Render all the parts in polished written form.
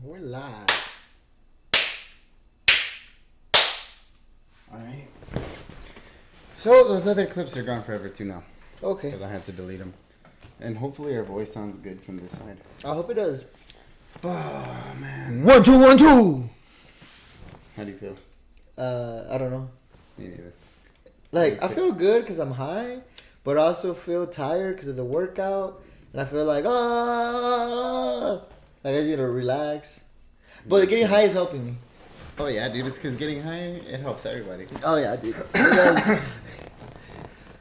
We're live. Alright. So, those other clips are gone forever too now. Okay. Because I had to delete them. And hopefully our voice sounds good from this side. I hope it does. Oh, man. 1, 2, 1, 2. How do you feel? I don't know. Me neither. Like, I feel good because I'm high, but I also feel tired because of the workout. And I feel like, like I need to relax. But getting high is helping me. Oh, yeah, dude. It's because getting high, it helps everybody. Oh, yeah, dude.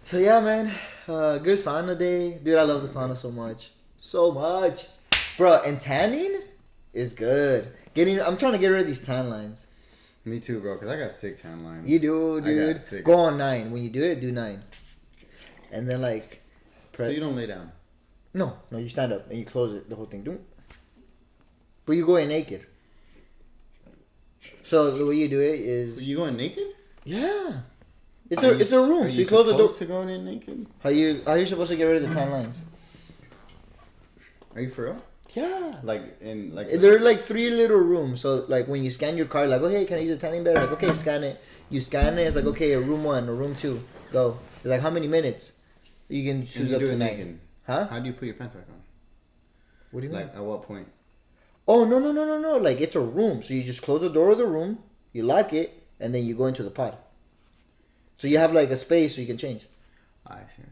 So, yeah, man. Good sauna day. Dude, I love the sauna so much. So much. Bro, and tanning is good. I'm trying to get rid of these tan lines. Me too, bro, because I got sick tan lines. You do, dude. Go on 9. When you do it, do 9. And then, like... So you don't lay down? No, you stand up and you close it, the whole thing. But you go in naked. So the way you do it is... You going naked? Yeah. It's a room, so you close the door. Are you supposed to go in naked? How you supposed to get rid of the tan lines? Are you for real? Yeah. There are like 3 little rooms. So like when you scan your card, like, oh hey, can I use a tanning bed? Like, okay, scan it. You scan it. It's like, okay, room 1 or room 2, go. It's like how many minutes? You can choose up to 9. Huh? How do you put your pants back on? What do you mean? Like at what point? Oh no! Like it's a room, so you just close the door of the room, you lock it, and then you go into the pod. So you have like a space so you can change. I see.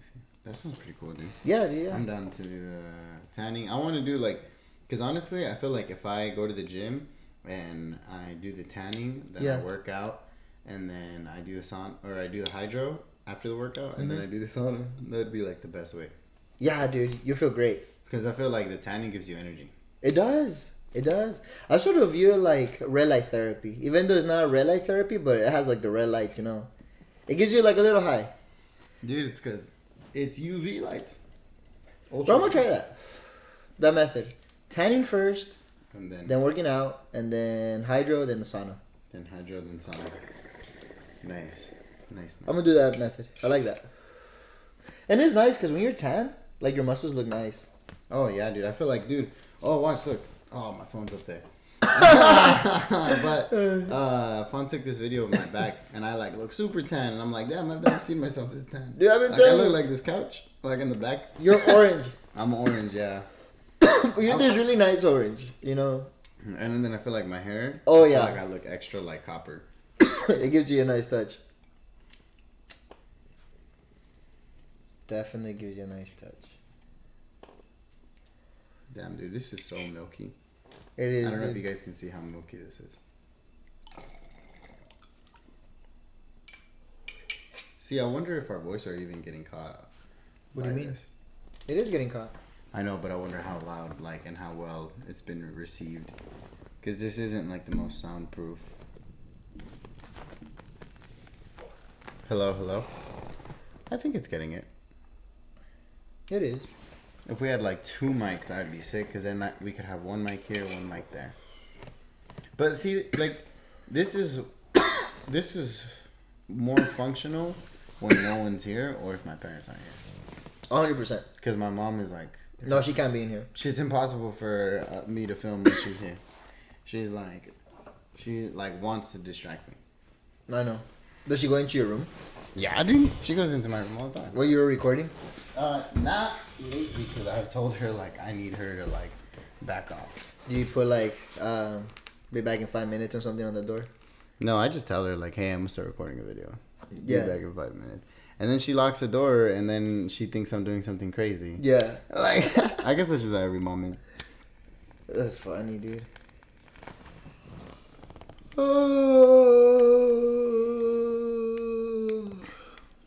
That sounds pretty cool, dude. Yeah. I'm down to do the tanning. I want to do because honestly, I feel like if I go to the gym and I do the tanning, then I work out, and then I do the sauna or I do the hydro after the workout, and then I do the sauna. That'd be like the best way. Yeah, dude, you feel great. Because I feel like the tanning gives you energy. It does. I sort of view it like red light therapy, even though it's not red light therapy, but it has like the red lights, you know. It gives you like a little high. Dude, it's because it's UV lights. Bro, I'm gonna try that method. Tanning first, and then working out, and then hydro, then the sauna. Then hydro, then sauna. Nice. I'm gonna do that method. I like that. And it's nice because when you're tan, like your muscles look nice. Oh yeah, dude. I feel like, dude. Oh, watch, look. Oh, my phone's up there. But Fawn took this video of my back, and I like look super tan, and I'm like, damn, I've never seen myself this tan. Dude, I've been I look like this couch, like in the back. You're orange. I'm orange, yeah. But you're this really nice orange, you know. And then I feel like my hair. Oh yeah. I look extra like copper. It gives you a nice touch. Definitely gives you a nice touch. Damn, dude, this is so milky. It is. I don't know if you guys can see how milky this is. See, I wonder if our voices are even getting caught. What do you mean? It is getting caught. I know, but I wonder how loud, and how well it's been received. Because this isn't like the most soundproof. Hello. I think it's getting it. It is. If we had like 2 mics, that'd be sick. Because then we could have 1 mic here, 1 mic there. But see, like, this is more functional when no one's here or if my parents aren't here. 100%. Because my mom is like... No, she can't be in here. It's impossible for me to film when she's here. She wants to distract me. I know. Does she go into your room? Yeah, dude. She goes into my room all the time. What, you were recording? Not lately because I've told her I need her to back off. Do you put be back in 5 minutes or something on the door? No, I just tell her hey, I'm gonna start recording a video. Yeah. Be back in 5 minutes. And then she locks the door and then she thinks I'm doing something crazy. Yeah. I guess that's just at every moment. That's funny, dude.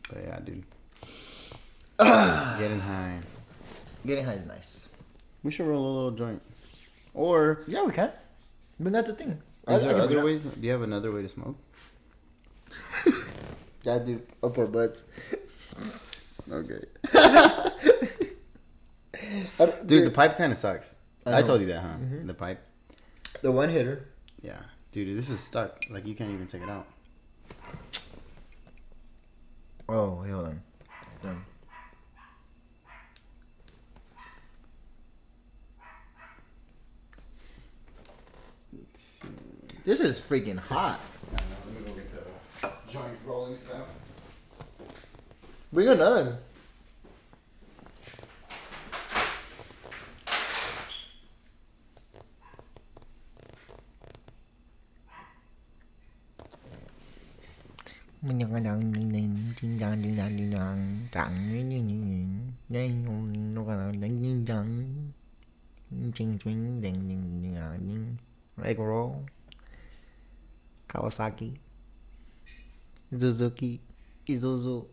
But yeah, dude. Getting high. Getting high is nice. We should roll a little joint. Or... Yeah, we can. But that's the thing. Is there other ways? Do you have another way to smoke? Yeah, dude. Up our butts. Okay. Dude, the pipe kind of sucks. I told you that, huh? Mm-hmm. The pipe. The one hitter. Yeah. Dude, this is stuck. You can't even take it out. Oh, wait, hold on. Done. This is freaking hot. I know. Let me go get the joint rolling stuff. Bring another. Egg roll, Kawasaki, Suzuki, Isuzu.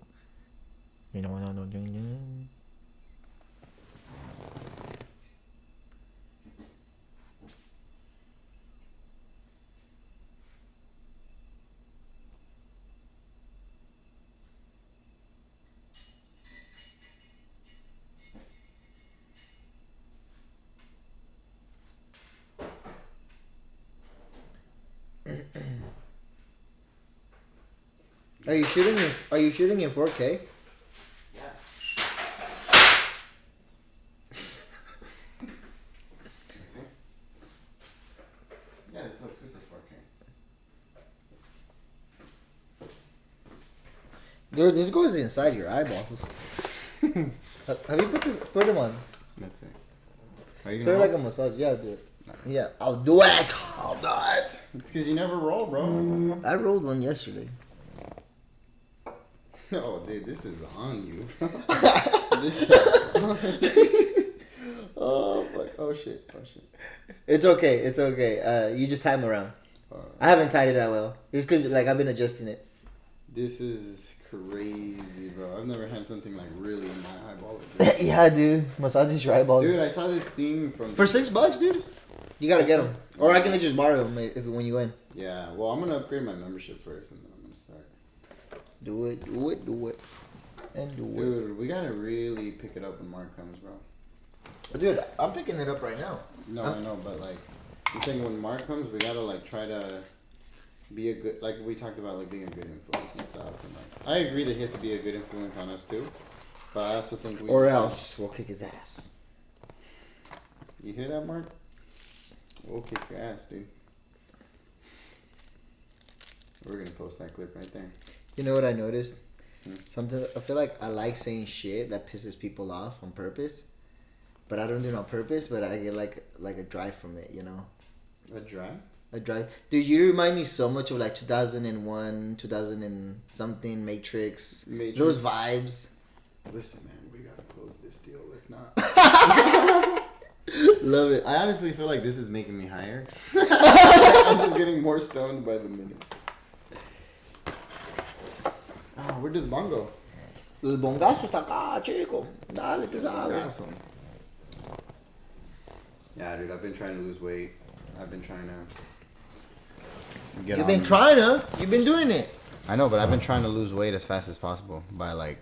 Are you shooting in 4K? Yeah. Yeah, this looks super 4K. Dude, this goes inside your eyeballs. Have you put them on? That's it. Are you Sort of like a massage. Yeah, dude. Yeah, I'll do it. I'll do it. It's because you never roll, bro. I rolled one yesterday. Oh, dude, this is on you. Oh, fuck. Oh, shit. It's okay. You just tie them around. I haven't tied it that well. It's because, like, I've been adjusting it. This is crazy, bro. I've never had something, like, really in my eyeball like this. Yeah, dude. Massages your eyeballs. Dude, I saw this thing from... For $6, dude? You gotta get them. Or I can just borrow them when you win. Yeah, well, I'm gonna upgrade my membership first, and then I'm gonna start. Do it. And do it. Dude, we gotta really pick it up when Mark comes, bro. Dude, I'm picking it up right now. No, I know, but, like, I'm saying when Mark comes, we gotta, like, try to be a good... Like, we talked about, like, being a good influence and stuff. And, like, I agree that he has to be a good influence on us, too. But I also think we... Or else we'll kick his ass. You hear that, Mark? We'll kick your ass, dude. We're gonna post that clip right there. You know what I noticed? Sometimes I feel like I like saying shit that pisses people off on purpose, but I don't do it on purpose. But I get like a drive from it, you know. A drive? A drive, dude. You remind me so much of like 2001, 2000 and something, Matrix. Those vibes. Listen, man, we gotta close this deal. If not, love it. I honestly feel like this is making me higher. I'm just getting more stoned by the minute. Ah, where did the bongo? El bongazo está acá, chico. Dale, tú sabes. Yeah, dude, I've been trying to lose weight. I've been trying to You've been trying to? You've been doing it. I know, but I've been trying to lose weight as fast as possible by like...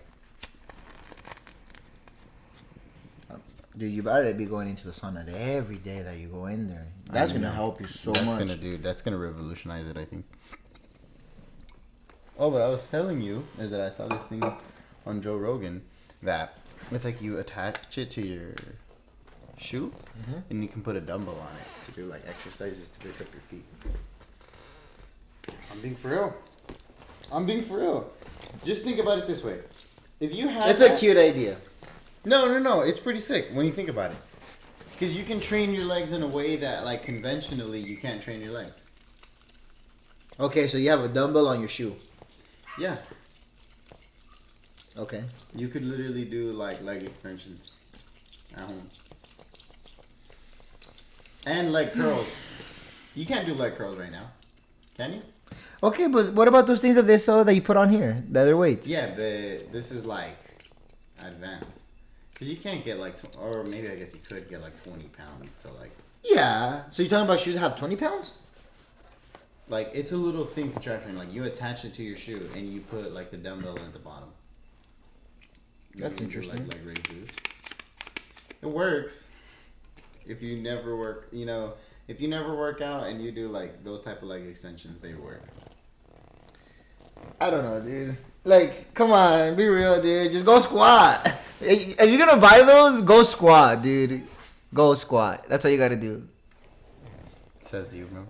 Dude, you better be going into the sauna every day that you go in there. That's going to help you so much. That's going to revolutionize it, I think. Oh, but I was telling you is that I saw this thing on Joe Rogan that it's like you attach it to your shoe and you can put a dumbbell on it to do like exercises to pick up your feet. I'm being for real. Just think about it this way. If you have It's a cute idea. No. It's pretty sick when you think about it. Because you can train your legs in a way that like conventionally you can't train your legs. Okay, so you have a dumbbell on your shoe. Yeah. Okay. You could literally do like leg extensions at home. And leg curls. You can't do leg curls right now. Can you? Okay, but what about those things that they saw that you put on here? The other weights? Yeah, this is like advanced. Because you can't get like, or maybe I guess you could get like 20 pounds to like. Yeah. So you're talking about shoes that have 20 pounds? Like, it's a little thin contraption. Like, you attach it to your shoe and you put like the dumbbell at the bottom. That's interesting. Do, like leg raises. It works. If you never work, if you never work out and you do like those type of leg extensions, they work. I don't know, dude. Like, come on, be real, dude. Just go squat. If you're gonna buy those, go squat, dude. Go squat. That's all you gotta do. Says you, bro.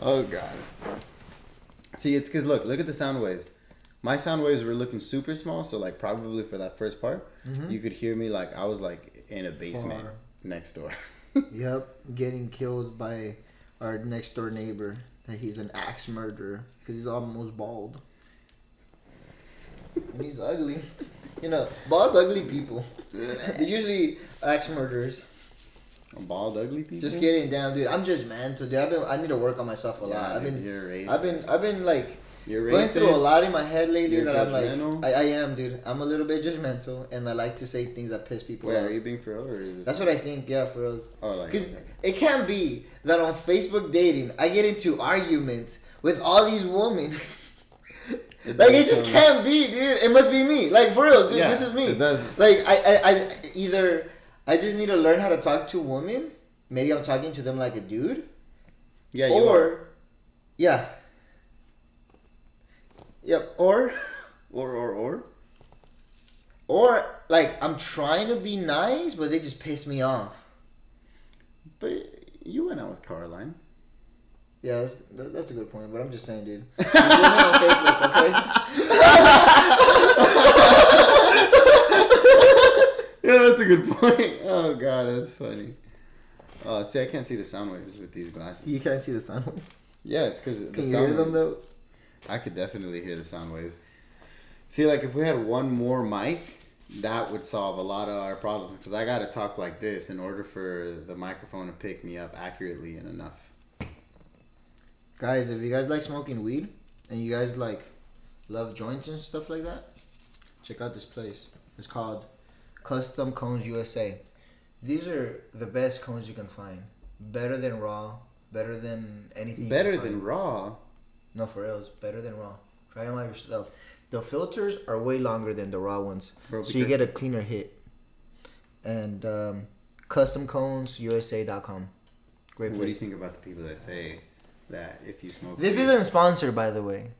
Oh god. See, it's because look at the sound waves. My sound waves were looking super small, so like probably for that first part, you could hear me like I was like in a basement next door. Yep, getting killed by our next door neighbor. That he's an axe murderer because he's almost bald. And he's ugly. You know, bald, ugly people. They're usually axe murderers. Bald, ugly people. Just kidding, damn, dude. I'm judgmental, dude. I need to work on myself a lot. I've been like going through a lot in my head lately that I'm like, I am, dude. I'm a little bit judgmental, and I like to say things that piss people off. Are you being for real, or is this? That's what I think. Yeah, for real. Oh, like because it can't be that on Facebook dating I get into arguments with all these women. Like it just can't be, dude. It must be me. Like for real, dude. Yeah, this is me. It does. Like I either I just need to learn how to talk to women. Maybe I'm talking to them like a dude. Yeah. Yeah. Yep. Or like I'm trying to be nice, but they just piss me off. But you went out with Caroline. Yeah, that's a good point. But I'm just saying, dude. You me on Facebook, okay? Yeah, that's a good point. Oh god, that's funny. Oh, see, I can't see the sound waves with these glasses. You can't see the sound waves. Yeah, it's because can you hear them though? I could definitely hear the sound waves. See, like if we had one more mic, that would solve a lot of our problems. Because I gotta talk like this in order for the microphone to pick me up accurately and enough. Guys, if you guys like smoking weed and you guys like love joints and stuff like that, check out this place. It's called Custom Cones USA. These are the best cones you can find. Better than raw. Better than anything. Better than raw? No, for real. It's better than raw. Try them out yourself. The filters are way longer than the raw ones. Bro, so you get a cleaner hit. And CustomConesUSA.com. Great place. What do you think about the people that say that if you smoke this weed, isn't sponsored, by the way.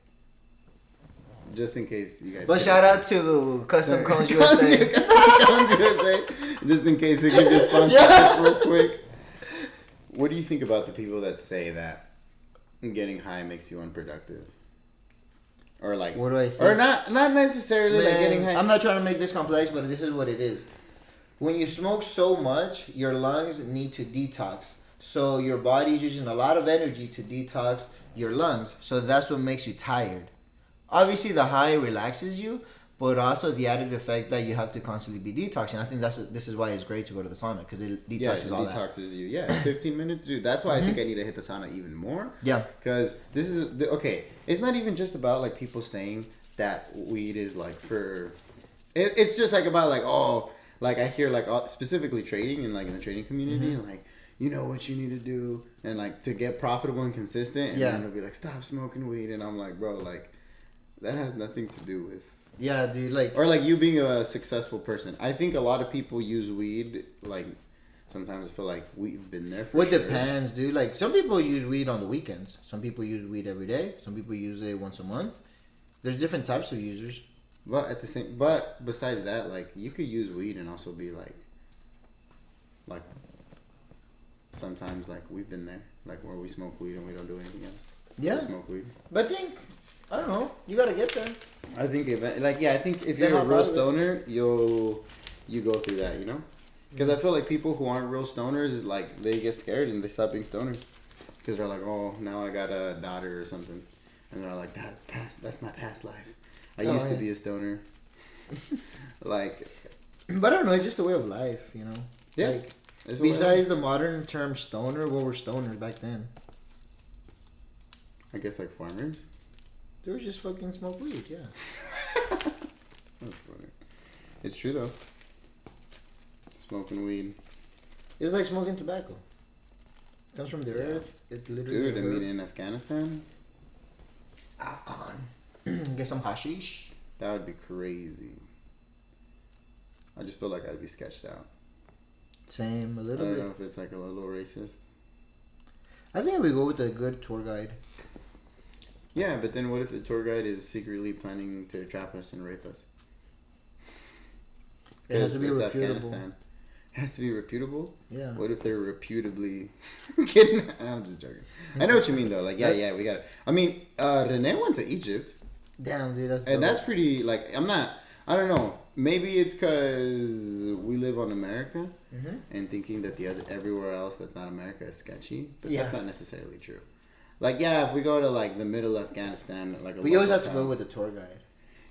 Just in case you guys. But shout out to Custom Cones USA. Custom Cones USA. Just in case they give you a sponsorship real quick. What do you think about the people that say that getting high makes you unproductive? Or like, what do I think? Or not necessarily like getting high. I'm not trying to make this complex, but this is what it is. When you smoke so much, your lungs need to detox. So your body's using a lot of energy to detox your lungs. So that's what makes you tired. Obviously, the high relaxes you, but also the added effect that you have to constantly be detoxing. I think this is why it's great to go to the sauna, because it detoxes all that. Yeah, it detoxes you. Yeah, 15 minutes, dude. That's why I think I need to hit the sauna even more. Yeah. Because this is, okay, it's not even just about, like, people saying that weed is, like, for... It's just, like, about, like, oh, like, I hear, like, specifically trading and, like, in the trading community, like, you know what you need to do, and, like, to get profitable and consistent, and then they'll be like, stop smoking weed, and I'm like, bro, like... That has nothing to do with... Yeah, dude, like... Or, like, you being a successful person. I think a lot of people use weed, like... Sometimes I feel like we've been there for It depends, dude. Like, some people use weed on the weekends. Some people use weed every day. Some people use it once a month. There's different types of users. But But besides that, like, you could use weed and also be, like... Like... Sometimes, like, we've been there. Like, where we smoke weed and we don't do anything else. Yeah. We smoke weed. But I think... I don't know. You gotta get there. I think I think if you're a real stoner, you go through that, you know? Because I feel like people who aren't real stoners, like, they get scared and they stop being stoners. Because they're like, oh, now I got a daughter or something. And they're like, that's my past life. I used to be a stoner. Like... But I don't know, it's just a way of life, you know? Yeah. Like, besides the modern term stoner, what were stoners back then? I guess, like, farmers? They were just fucking smoke weed, yeah. That's funny. It's true, though. Smoking weed. It's like smoking tobacco. It comes from the earth. It literally... Dude, I mean, in Afghanistan? Afghan. Get some hashish. That would be crazy. I just feel like I'd be sketched out. Same, a little bit. I don't know if it's like a little racist. I think we go with a good tour guide. Yeah, but then what if the tour guide is secretly planning to trap us and rape us? It has to be reputable. Afghanistan. has to be reputable. Yeah. What if they're reputably kidding? I'm just joking. I know what you mean though. Like yeah, we got it. I mean, Renee went to Egypt. Damn, dude, that's dope. And that's pretty. Like I don't know. Maybe it's because we live on America and thinking that everywhere else that's not America is sketchy, but that's not necessarily true. Like if we go to like the middle of Afghanistan, like we always have to go with a tour guide.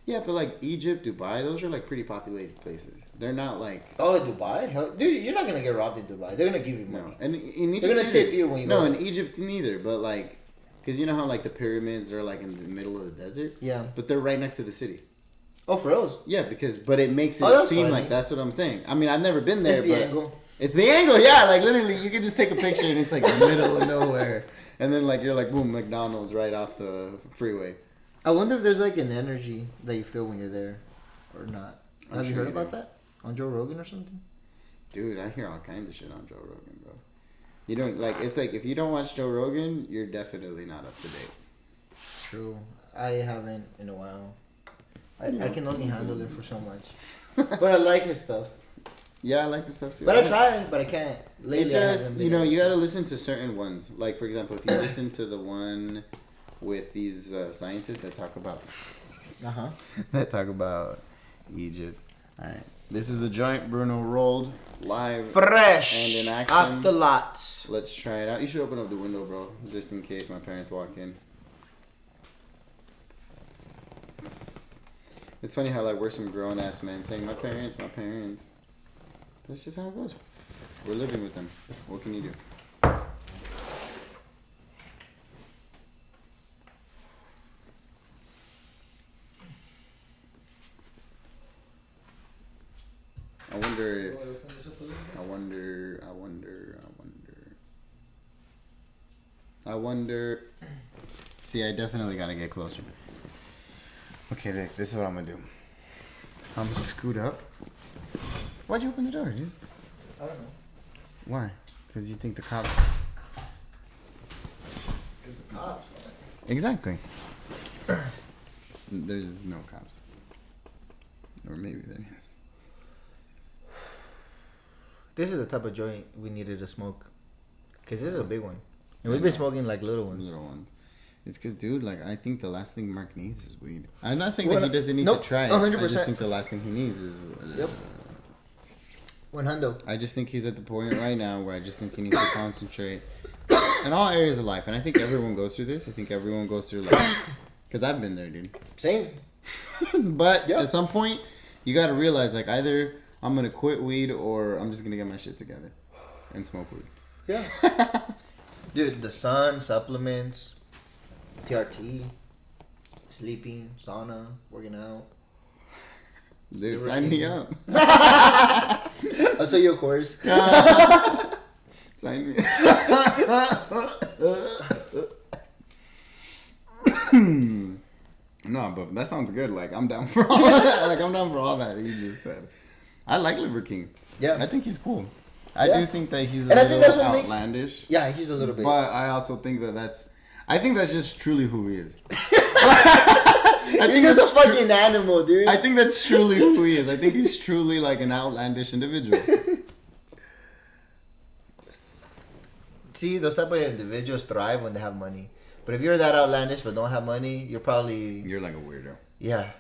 Yeah, but like Egypt, Dubai, those are like pretty populated places. They're not like Dubai, hell, dude, you're not gonna get robbed in Dubai. They're gonna give you money. No. And in Egypt, they're gonna tip you when you go. No, in Egypt neither. But like, because you know how like the pyramids are like in the middle of the desert. Yeah. But they're right next to the city. Oh, for reals? Yeah, but it makes it seem like that's what I'm saying. I mean, I've never been there. It's the angle. It's the angle, yeah. Like literally, you can just take a picture and it's like the middle of nowhere, and then like you're like boom, McDonald's right off the freeway. I wonder if there's like an energy that you feel when you're there, or not. Have you heard about that on Joe Rogan or something? Dude, I hear all kinds of shit on Joe Rogan, bro. You don't like. It's like if you don't watch Joe Rogan, you're definitely not up to date. True, I haven't in a while. I can only handle it for so much, but I like his stuff. Yeah, I like his stuff too. But I try, but I can't. Lately, you gotta listen to certain ones. Like for example, if you listen to the one with these scientists that talk about, that talk about Egypt. All right, this is a joint Bruno rolled live, fresh, and in action. Off the lot. Let's try it out. You should open up the window, bro, just in case my parents walk in. It's funny how like we're some grown ass men saying my parents. That's just how it goes. We're living with them. What can you do? I wonder. See, I definitely gotta get closer. Okay, Vic, this is what I'm gonna do. I'm gonna scoot up. Why'd you open the door, dude? I don't know. Why? Because you think the cops... Because the cops. Exactly. There's no cops. Or maybe there is. This is the type of joint we needed to smoke. Because this is a big one. And we've been smoking like little ones. Little ones. It's because, dude, like, I think the last thing Mark needs is weed. I'm not saying that he doesn't need to try it. 100%. I just think the last thing he needs is... Yep. 100. I just think he's at the point right now where I just think he needs to concentrate in all areas of life. And I think everyone goes through this. I think everyone goes through, like... Because I've been there, dude. Same. But at some point, you got to realize, like, either I'm going to quit weed or I'm just going to get my shit together and smoke weed. Yeah. Dude, the sun, supplements... TRT, sleeping, sauna, working out. Dude, sign me up. I'll show you a course. Sign me. No, but that sounds good. Like I'm down for all that. Like I'm down for all that you just said. I like Liver King. Yeah, I think he's cool. I do think that he's a little outlandish. Yeah, he's a little bit. But I also think that's. I think that's just truly who he is. I think he's a fucking animal, dude. I think that's truly who he is. I think he's truly like an outlandish individual. See, those type of individuals thrive when they have money. But if you're that outlandish but don't have money, you're like a weirdo. Yeah.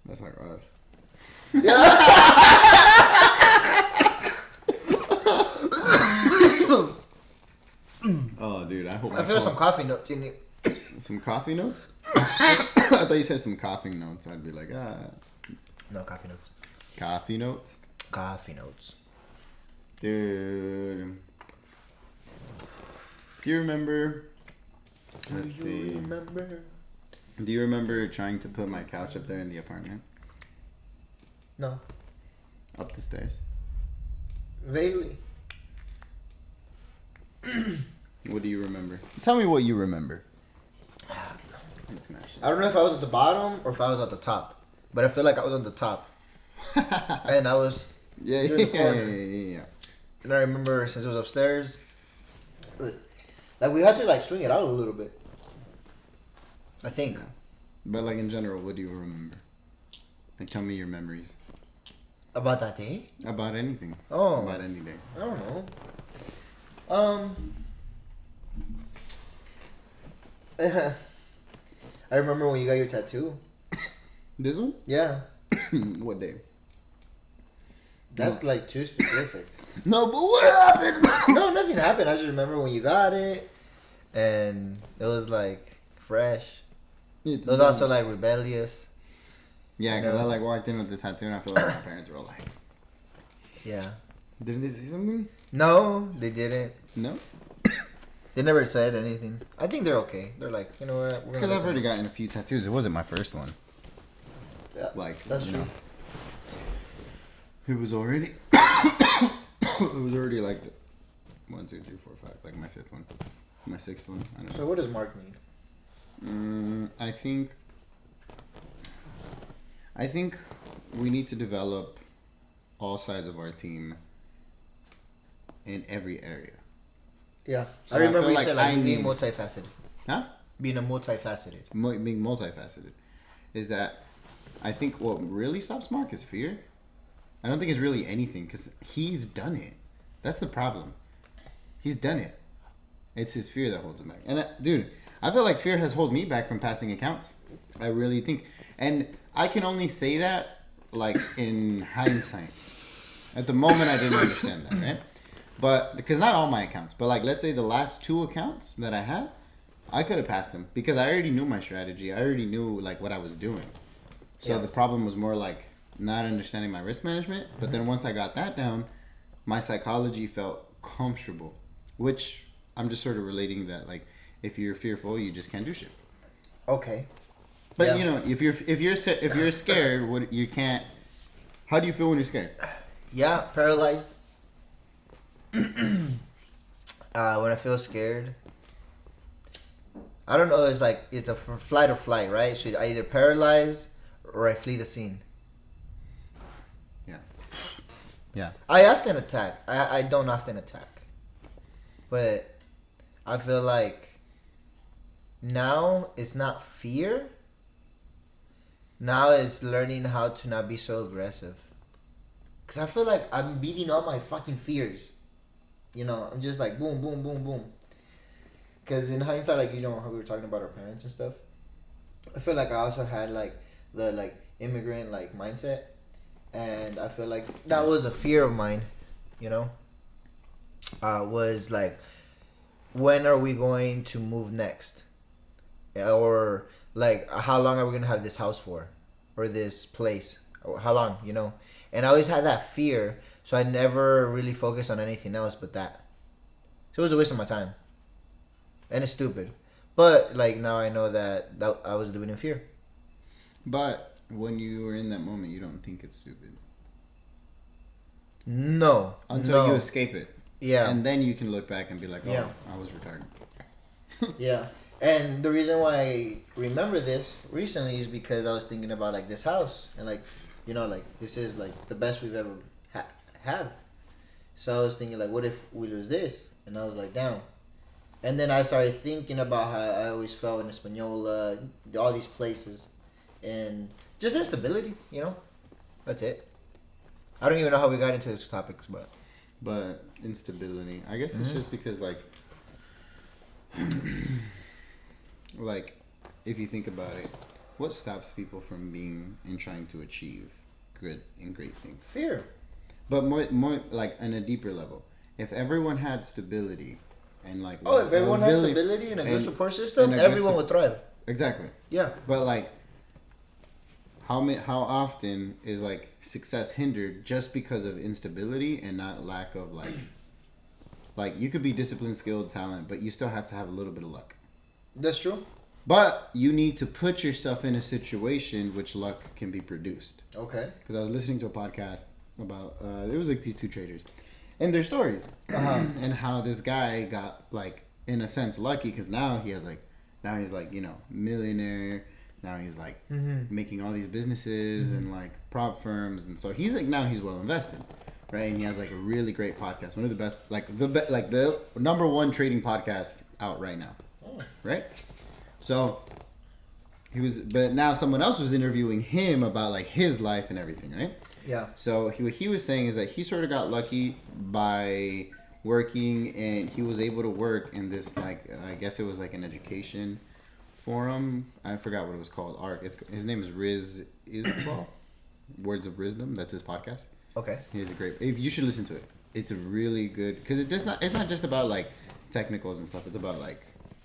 That's like us. Yeah. Oh, dude, I hope I feel some coffee notes in it. Some coffee notes? I thought you said some coughing notes. I'd be like, No, coffee notes. Coffee notes? Coffee notes. Dude. Do you remember... Let's see. Do you remember trying to put my couch up there in the apartment? No. Up the stairs? Vaguely. What do you remember? Tell me what you remember. I don't know if I was at the bottom or if I was at the top, but I feel like I was on the top. And I was yeah. And I remember since it was upstairs, like we had to like swing it out a little bit. I think. But like in general, what do you remember? Like tell me your memories. About that day? About anything. Oh. About any day. I don't know. I remember when you got your tattoo. This one? Yeah. What day? That's like too specific. No, but what happened? No, nothing happened. I just remember when you got it, and it was like fresh. It was also like rebellious. Yeah, because I like walked in with the tattoo, and I feel like my parents were like, yeah. Didn't they say something? No, they didn't. No? They never said anything. I think they're okay. They're like, you know what? Because I've already gotten a few tattoos. It wasn't my first one. Yeah, like, that's true. Know, it was already... it was already like 1, 2, 3, 4, 5. Like my 5th one. My 6th one. I don't know. So what does Mark mean? I think we need to develop all sides of our team in every area. Yeah. So I remember you like said like being multifaceted. Huh? Being a multifaceted. Being multifaceted. Is that I think what really stops Mark is fear. I don't think it's really anything because he's done it. That's the problem. He's done it. It's his fear that holds him back. And dude, I feel like fear has held me back from passing accounts. I really think. And I can only say that like in hindsight. At the moment, I didn't understand that, right? But because not all my accounts, but like let's say the last 2 accounts that I had, I could have passed them because I already knew my strategy. I already knew like what I was doing. So the problem was more like not understanding my risk management. But then once I got that down, my psychology felt comfortable, which I'm just sort of relating that like if you're fearful, you just can't do shit. Okay. But you know, if you're scared, what you can't. How do you feel when you're scared? Yeah, paralyzed. When I feel scared, I don't know. It's like it's a flight or flight, right? So I either paralyze or I flee the scene. Yeah. Yeah. I often attack. I don't often attack, but I feel like now it's not fear. Now it's learning how to not be so aggressive. Cause I feel like I'm beating all my fucking fears. You know, I'm just like boom, boom, boom, boom. Cause in hindsight, like you know how we were talking about our parents and stuff. I feel like I also had like the like immigrant like mindset, and I feel like that was a fear of mine. You know, was like, when are we going to move next, or like how long are we gonna have this house for, or this place, or how long? You know. And I always had that fear, so I never really focused on anything else but that. So it was a waste of my time. And it's stupid. But, like, now I know that I was doing it in fear. But when you were in that moment, you don't think it's stupid. No. Until you escape it. Yeah. And then you can look back and be like, oh, I was retarded. Yeah. And the reason why I remember this recently is because I was thinking about, like, this house. And, like... You know, like, this is, like, the best we've ever have. So I was thinking, like, what if we lose this? And I was, like, down. And then I started thinking about how I always felt in Española, all these places. And just instability, you know? That's it. I don't even know how we got into these topics, but... But instability. I guess it's just because, like... like, if you think about it, what stops people from being and trying to achieve good and great things? Fear. But more like on a deeper level. If everyone had stability and like... Oh, if everyone had stability and a good support system, everyone would thrive. Exactly. Yeah. But like, how often is like success hindered just because of instability and not lack of like you could be disciplined, skilled, talent, but you still have to have a little bit of luck. That's true. But you need to put yourself in a situation which luck can be produced. Okay. Because I was listening to a podcast about there was like these 2 traders, and their stories, and how this guy got like in a sense lucky because now he's like you know millionaire. Now he's like making all these businesses and like prop firms, and so he's like now he's well invested, right? And he has like a really great podcast, one of the best, like the number 1 trading podcast out right now, right? So but now someone else was interviewing him about like his life and everything, right? Yeah. So what he was saying is that he sort of got lucky by working, and he was able to work in this, like, I guess it was like an education forum. I forgot what it was called. ARC. His name is Riz Isbal. Words of Wisdom. That's his podcast. Okay. He has a great. You should listen to it. It's a really good, because it's not just about like technicals and stuff. It's about like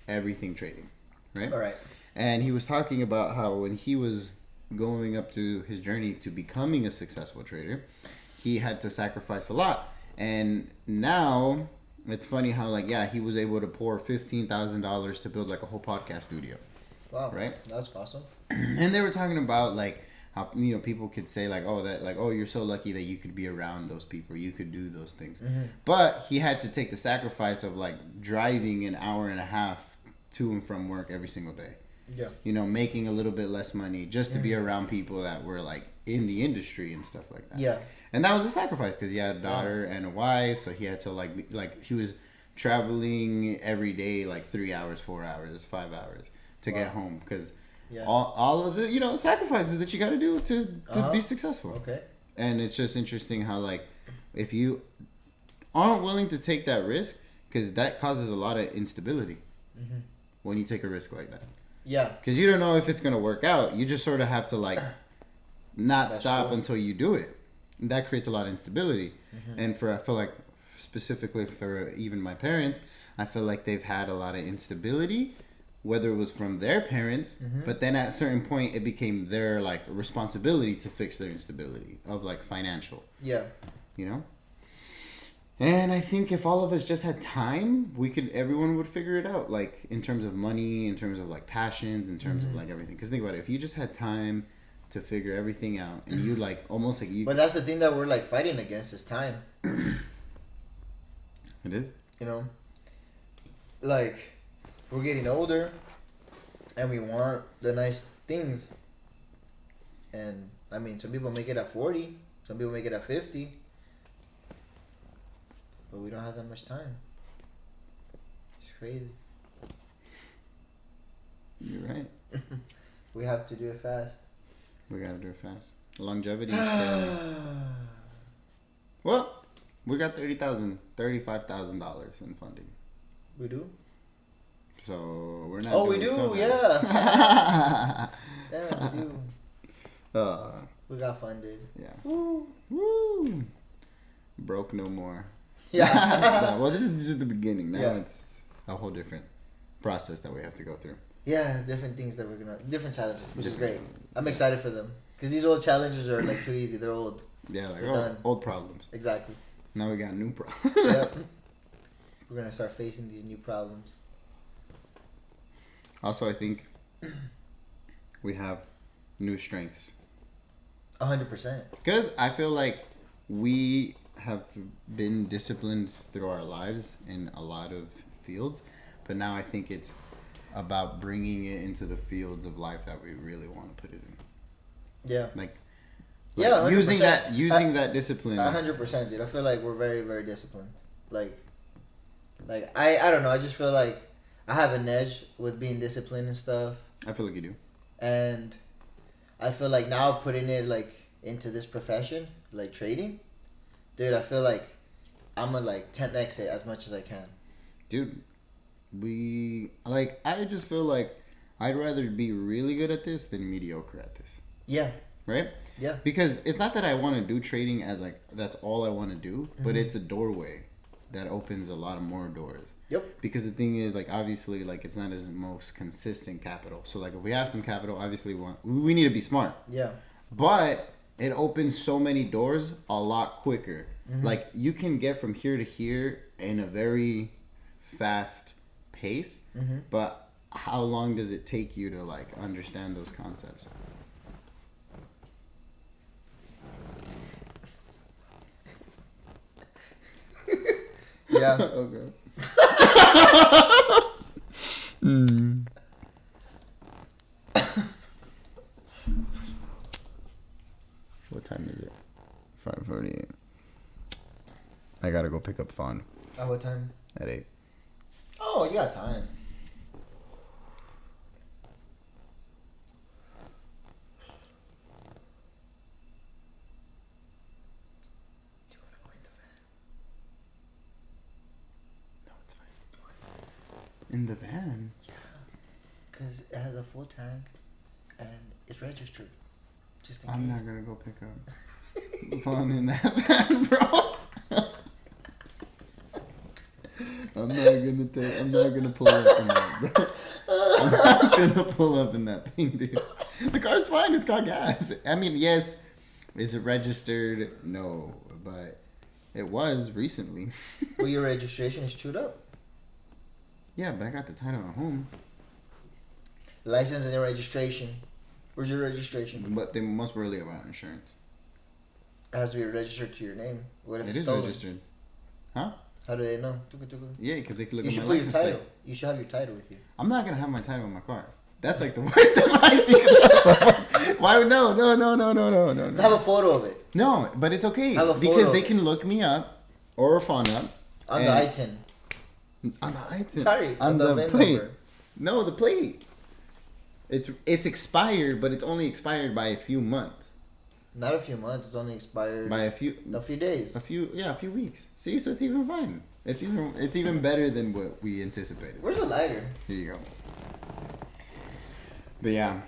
everything trading, right? All right. And he was talking about how when he was going up through his journey to becoming a successful trader, he had to sacrifice a lot. And now it's funny how, like, yeah, he was able to pour $15,000 to build like a whole podcast studio. Wow. Right? That's awesome. And they were talking about like how, you know, people could say like, oh, you're so lucky that you could be around those people, you could do those things. Mm-hmm. But he had to take the sacrifice of like driving an hour and a half to and from work every single day. Yeah. You know, making a little bit less money just to be around people that were like in the industry and stuff like that. Yeah. And that was a sacrifice because he had a daughter and a wife, so he had to like he was traveling every day like 3 hours, 4 hours, 5 hours to get home because all of the, you know, sacrifices that you got to do to be successful. Okay. And it's just interesting how, like, if you aren't willing to take that risk, because that causes a lot of instability when you take a risk like that. Yeah. Because you don't know if it's going to work out. You just sort of have to, like, not stop until you do it. And that creates a lot of instability. And I feel like, specifically for even my parents, I feel like they've had a lot of instability, whether it was from their parents, but then at a certain point, it became their, like, responsibility to fix their instability of, like, financial. Yeah. You know? And I think if all of us just had time, everyone would figure it out, like, in terms of money, in terms of, like, passions, in terms of, like, everything. Because think about it, if you just had time to figure everything out, and you, like, almost like you... But that's the thing that we're, like, fighting against is time. It is? You know? Like, we're getting older, and we want the nice things. And, I mean, some people make it at 40, some people make it at 50. But we don't have that much time. It's crazy. You're right. We have to do it fast. We gotta do it fast. Longevity is scary. Well, we got $35,000 in funding. We do? So we're not. Oh, we do, so yeah. Yeah, we do. We got funded. Yeah. Woo. Woo. Broke no more. Yeah. Well, this is just the beginning. Now it's a whole different process that we have to go through. Yeah, different things that different challenges, which is great. I'm excited for them because these old challenges are like too easy. They're old. Yeah, like old problems. Exactly. Now we got new problems. Yep. We're gonna start facing these new problems. Also, I think we have new strengths. 100%. Because I feel like we have been disciplined through our lives in a lot of fields, but now I think it's about bringing it into the fields of life that we really want to put it in. Yeah. Like yeah, using that discipline. 100%, dude. I feel like we're very, very disciplined. Like I don't know. I just feel like I have an edge with being disciplined and stuff. I feel like you do. And I feel like now putting it like into this profession, like trading, dude, I feel like I'm gonna like 10x it as much as I can. Dude, I just feel like I'd rather be really good at this than mediocre at this. Yeah. Right? Yeah. Because it's not that I want to do trading as like that's all I want to do, but it's a doorway that opens a lot of more doors. Yep. Because the thing is, like, obviously, like, it's not as most consistent capital. So, like, if we have some capital, obviously we need to be smart. Yeah. But it opens so many doors a lot quicker. Like, you can get from here to here in a very fast pace, but how long does it take you to, like, understand those concepts? Yeah. Okay. What time is it? 5:48. I gotta go pick up Fawn. At what time? At 8. Oh, you got time. In the van? Because it has a full tank and it's registered. Just in I'm case. not going to go pick up fun in that van, bro. I'm not gonna pull up in that, bro. I'm not gonna pull up in that thing, dude. The car's fine, it's got gas. I mean, yes, is it registered? No, but it was recently. Well, your registration is chewed up. Yeah, but I got the title at home. License and registration. Where's your registration? But they must worry about insurance. It has to be registered to your name. What if It it's is stolen? registered. Huh? How do they know? Yeah, because they can look You at should my put your license title. plate. You should have your title with you. I'm not gonna have my title in my car. That's like the worst advice you can tell someone. Why? No. Have a photo of it. No, but it's okay Have a photo because of they it. can look me up or phone up On the I-10. On the item. Sorry, on the the VIN plate. number. No, the plate. It's expired, but it's only expired by a few months. Not a few months. It's only expired By a few days. a few weeks. See, so it's even fine. It's even better than what we anticipated. Where's the lighter? Here you go. But yeah,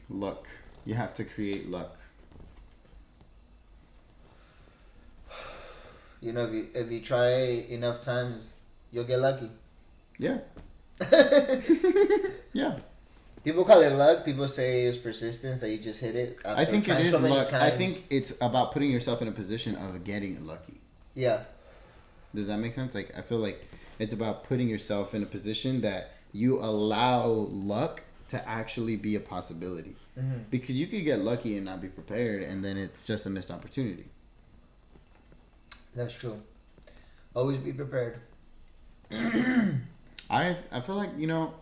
luck. You have to create luck. You know, if you try enough times, you'll get lucky. Yeah. Yeah. People call it luck. People say it's persistence that you just hit it. I think it trying is so many luck. I times. think it's about putting yourself in a position of getting lucky. Yeah. Does that make sense? Like, I feel like it's about putting yourself in a position that you allow luck to actually be a possibility. Mm-hmm. Because you could get lucky and not be prepared, and then it's just a missed opportunity. That's true. Always be prepared. I feel like,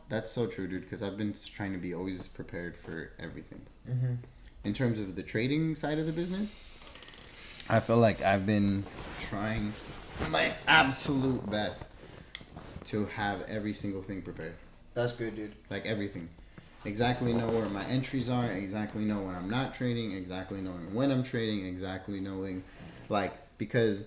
that's so true, dude, because I've been trying to be always prepared for everything. Mm-hmm. In terms of the trading side of the business, I feel like I've been trying my absolute best to have every single thing prepared. That's good, dude. Like everything. Exactly know where my entries are, exactly know when I'm not trading, exactly knowing when I'm trading, exactly knowing, because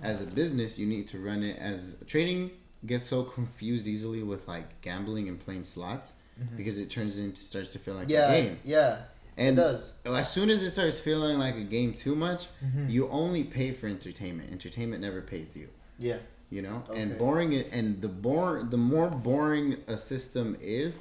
as a business, you need to run it as trading gets so confused easily with gambling and playing slots because it starts to feel like a game. Yeah. And it does. As soon as it starts feeling like a game too much, you only pay for entertainment. Entertainment never pays you. Yeah. Okay. And the more boring a system is,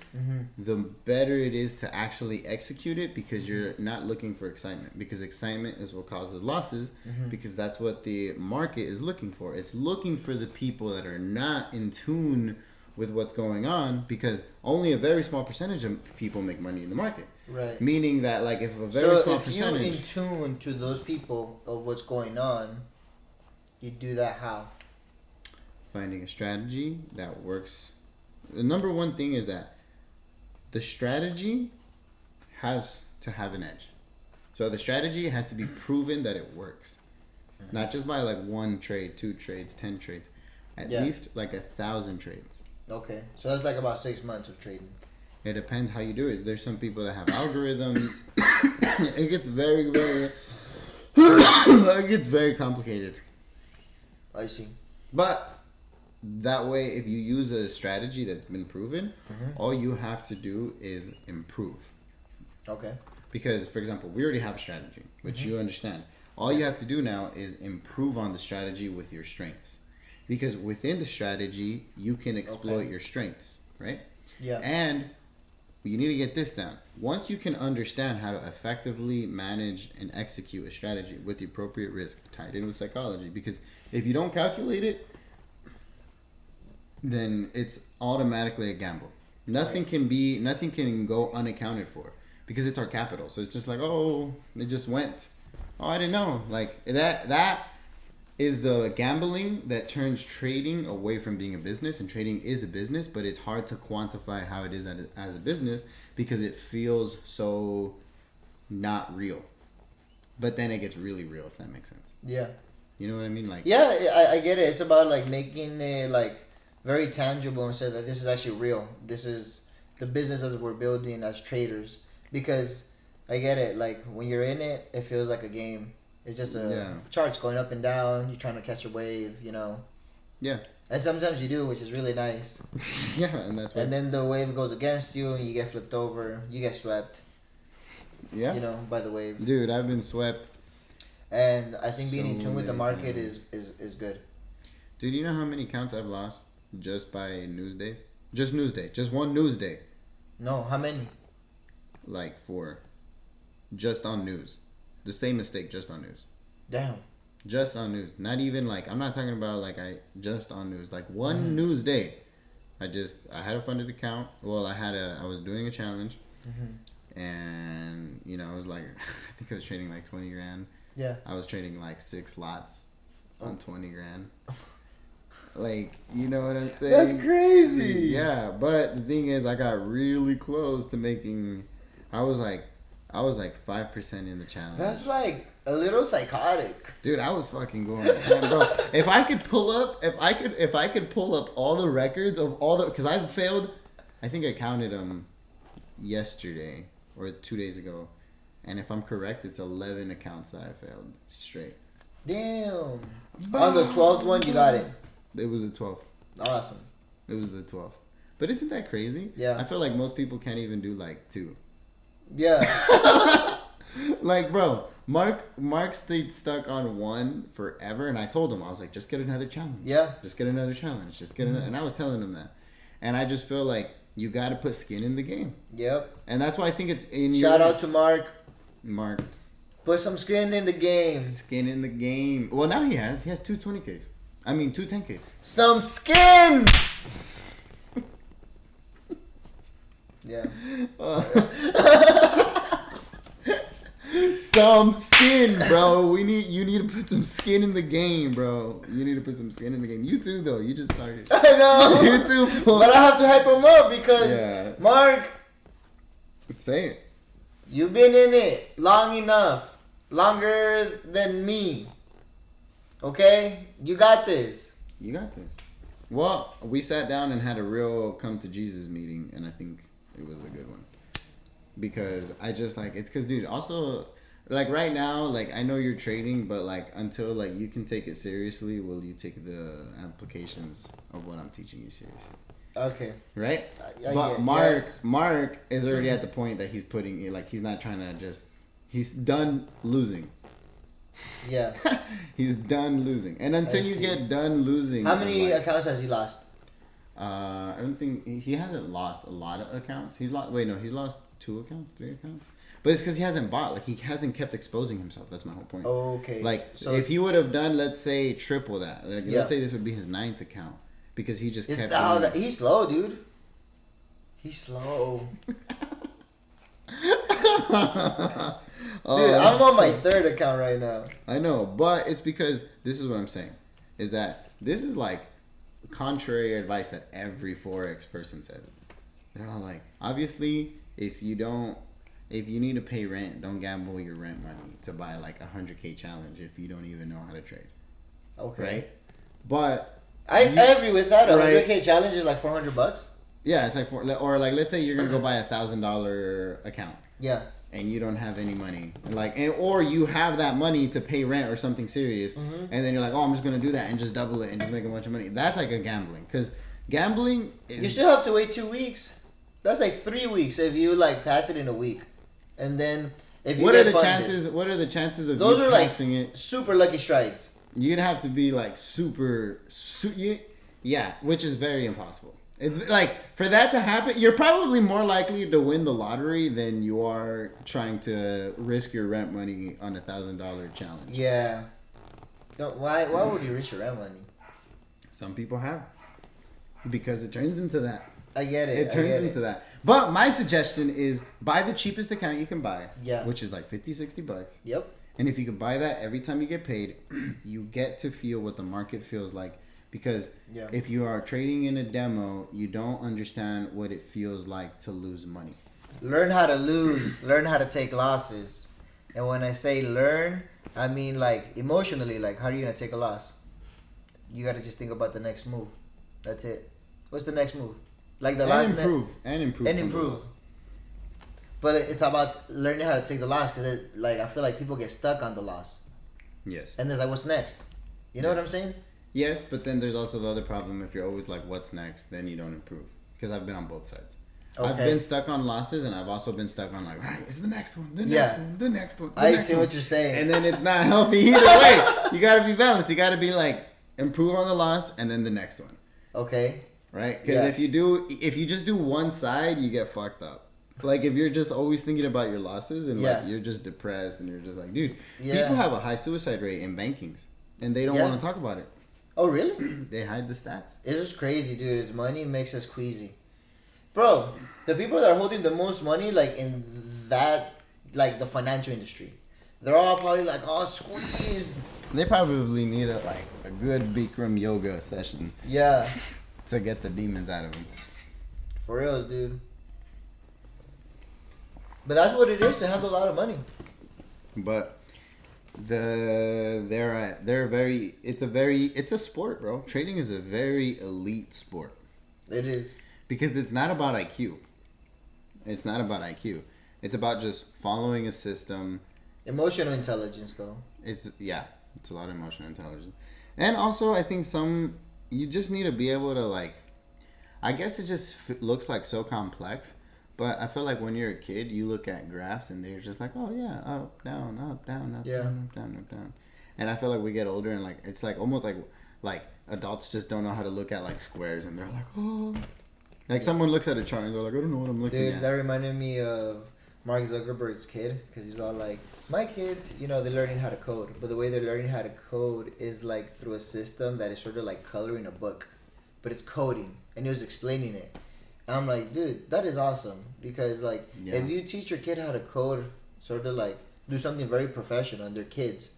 the better it is to actually execute it because you're not looking for excitement. Because excitement is what causes losses. Because that's what the market is looking for. It's looking for the people that are not in tune with what's going on, because only a very small percentage of people make money in the market. Right. Meaning that if a very small percentage. So if you're in tune to those people of what's going on, you do that how? Finding a strategy that works. The number one thing is that the strategy has to have an edge. So the strategy has to be proven that it works. Not just by one trade, 2 trades, 10 trades. At least 1,000 trades. Okay. So that's about 6 months of trading. It depends how you do it. There's some people that have algorithms. It gets very, very it gets very complicated. I see. But that way, if you use a strategy that's been proven, all you have to do is improve. Okay. Because, for example, we already have a strategy, which you understand. All you have to do now is improve on the strategy with your strengths. Because within the strategy, you can exploit your strengths, right? Yeah. And you need to get this down. Once you can understand how to effectively manage and execute a strategy with the appropriate risk tied in with psychology, because if you don't calculate it, then it's automatically a gamble. Nothing can go unaccounted for because it's our capital. So it's just it just went. Oh, I didn't know. That is the gambling that turns trading away from being a business, and trading is a business, but it's hard to quantify how it is as a business because it feels so not real. But then it gets really real, if that makes sense. Yeah. You know what I mean? Yeah, I get it. It's about making it very tangible and say that this is actually real. This is the business that we're building as traders. Because I get it. When you're in it, it feels like a game. It's just charts going up and down. You're trying to catch a wave, Yeah. And sometimes you do, which is really nice. Yeah, and that's. And then the wave goes against you, and you get flipped over. You get swept. Yeah. You know, by the wave. Dude, I've been swept. And I think being in tune with the market is good. Dude, you know how many counts I've lost just by news days? Just news day. Just one news day. No, how many? Like 4. Just on news. The same mistake just on news. Damn. Just on news. Not even like, I'm not talking about like just on news. Like one news day. I had a funded account. Well, I was doing a challenge. And, you know, I was like, I think I was trading like 20 grand. Yeah. I was trading like 6 lots on 20 grand. Like, you know what I'm saying? That's crazy. Yeah, but the thing is, I got really close to making. I was like 5% in the challenge. That's like a little psychotic. Dude, I was fucking going. Bro, if I could pull up all the records of all the, because I failed. I think I counted them yesterday or 2 days ago, and if I'm correct, it's 11 accounts that I failed straight. Damn. On the 12th one, you got it. It was the 12th. Awesome. It was the 12th. But isn't that crazy? Yeah. I feel like most people can't even do like 2. Yeah. Like, bro, Mark stayed stuck on 1 forever, and I told him, I was like, just get another challenge. Yeah. Just get another challenge. Just get another. And I was telling him that. And I just feel like you got to put skin in the game. Yep. And that's why I think it's in Shout out to Mark. Mark. Put some skin in the game. Skin in the game. Well, now he has 2 20Ks. I mean, 2 10Ks. Some skin! Yeah. Some skin, bro. You need to put some skin in the game, bro. You need to put some skin in the game. You too, though. You just started. I know. You too, fool. But I have to hype him up because, Mark. Say it. You've been in it long enough. Longer than me. Okay? You got this. You got this. Well, we sat down and had a real come to Jesus meeting, and I think it was a good one. Because I just like, it's because, dude, also, like right now, like I know you're trading, but like until like you can take it seriously, will you take the applications of what I'm teaching you seriously? Okay. Right? But Mark is already at the point that he's putting, like, he's not trying to just, he's done losing. Yeah. He's done losing. And until you get done losing. How many accounts has he lost? I don't think he hasn't lost a lot of accounts. He's lost 2 accounts, 3 accounts. But it's because he hasn't bought. Like, he hasn't kept exposing himself. That's my whole point. Okay. Like, so if he would have done, let's say, triple that. Like, let's say this would be his 9th account. Because he just kept... he's slow, dude. He's slow. Dude, I'm on my 3rd account right now. I know, but it's because... This is what I'm saying. Is that this is like contrary advice that every Forex person says. They're all like, obviously, if you need to pay rent, don't gamble your rent money to buy like a 100K challenge if you don't even know how to trade. Okay. Right? But I agree with that. A 100K challenge is like $400. Yeah, it's like or like let's say you're gonna go buy $1,000 account. Yeah. And you don't have any money, or you have that money to pay rent or something serious, and then you're like, oh, I'm just gonna do that and just double it and just make a bunch of money. That's like a gambling, because gambling is... You still have to wait 2 weeks. That's like 3 weeks if you like pass it in a week, and then if you What are the chances of those you are passing like it? super lucky strikes. You'd have to be like which is very impossible. It's like, for that to happen, you're probably more likely to win the lottery than you are trying to risk your rent money on $1,000 challenge. Yeah. Why would you risk your rent money? Some people have. Because it turns into that. I get it. It turns into that. But my suggestion is buy the cheapest account you can buy. Yeah. Which is like $50-$60. Yep. And if you could buy that every time you get paid, you get to feel what the market feels like. Because if you are trading in a demo, you don't understand what it feels like to lose money. Learn how to lose. Learn how to take losses. And when I say learn, I mean like emotionally. Like, how are you going to take a loss? You got to just think about the next move. That's it. What's the next move? Like the last... improve. But it's about learning how to take the loss, because I feel like people get stuck on the loss. Yes. And there's like, what's next? You know what I'm saying? Yes, but then there's also the other problem. If you're always like, what's next, then you don't improve. Because I've been on both sides. Okay. I've been stuck on losses, and I've also been stuck on like, right, it's the next one, the next one, the next one. I see what you're saying. And then it's not healthy either way. You got to be balanced. You got to be like, improve on the loss, and then the next one. Okay. Right? Because if you just do one side, you get fucked up. Like if you're just always thinking about your losses and like you're just depressed and you're just like, dude, people have a high suicide rate in bankings, and they don't want to talk about it. Oh really? They hide the stats. It's just crazy, dude. It's money makes us queasy. Bro, the people that are holding the most money, like in that, like the financial industry, they're all probably like, oh, squeezed. They probably need a good Bikram yoga session. Yeah. To get the demons out of them. For reals, dude. But that's what it is to handle a lot of money. But it's a sport, bro. Trading is a very elite sport. It is. Because it's not about IQ. It's not about IQ. It's about just following a system. Emotional intelligence, though. It's a lot of emotional intelligence. And also, I think you just need to be able to like, I guess it just looks like so complex, but I feel like when you're a kid, you look at graphs and they're just like, oh yeah, up, down, up, down, up, down, up, down, up, down. And I feel like we get older and like, it's like almost like adults just don't know how to look at like squares and they're like, oh. Like someone looks at a chart and they're like, I don't know what I'm looking at. Dude, that reminded me of Mark Zuckerberg's kid, because he's all like, my kids, they're learning how to code, but the way they're learning how to code is like through a system that is sort of like coloring a book, but it's coding, and he was explaining it. And I'm like, dude, that is awesome, because like if you teach your kid how to code, sort of like do something very professional, and they're kids,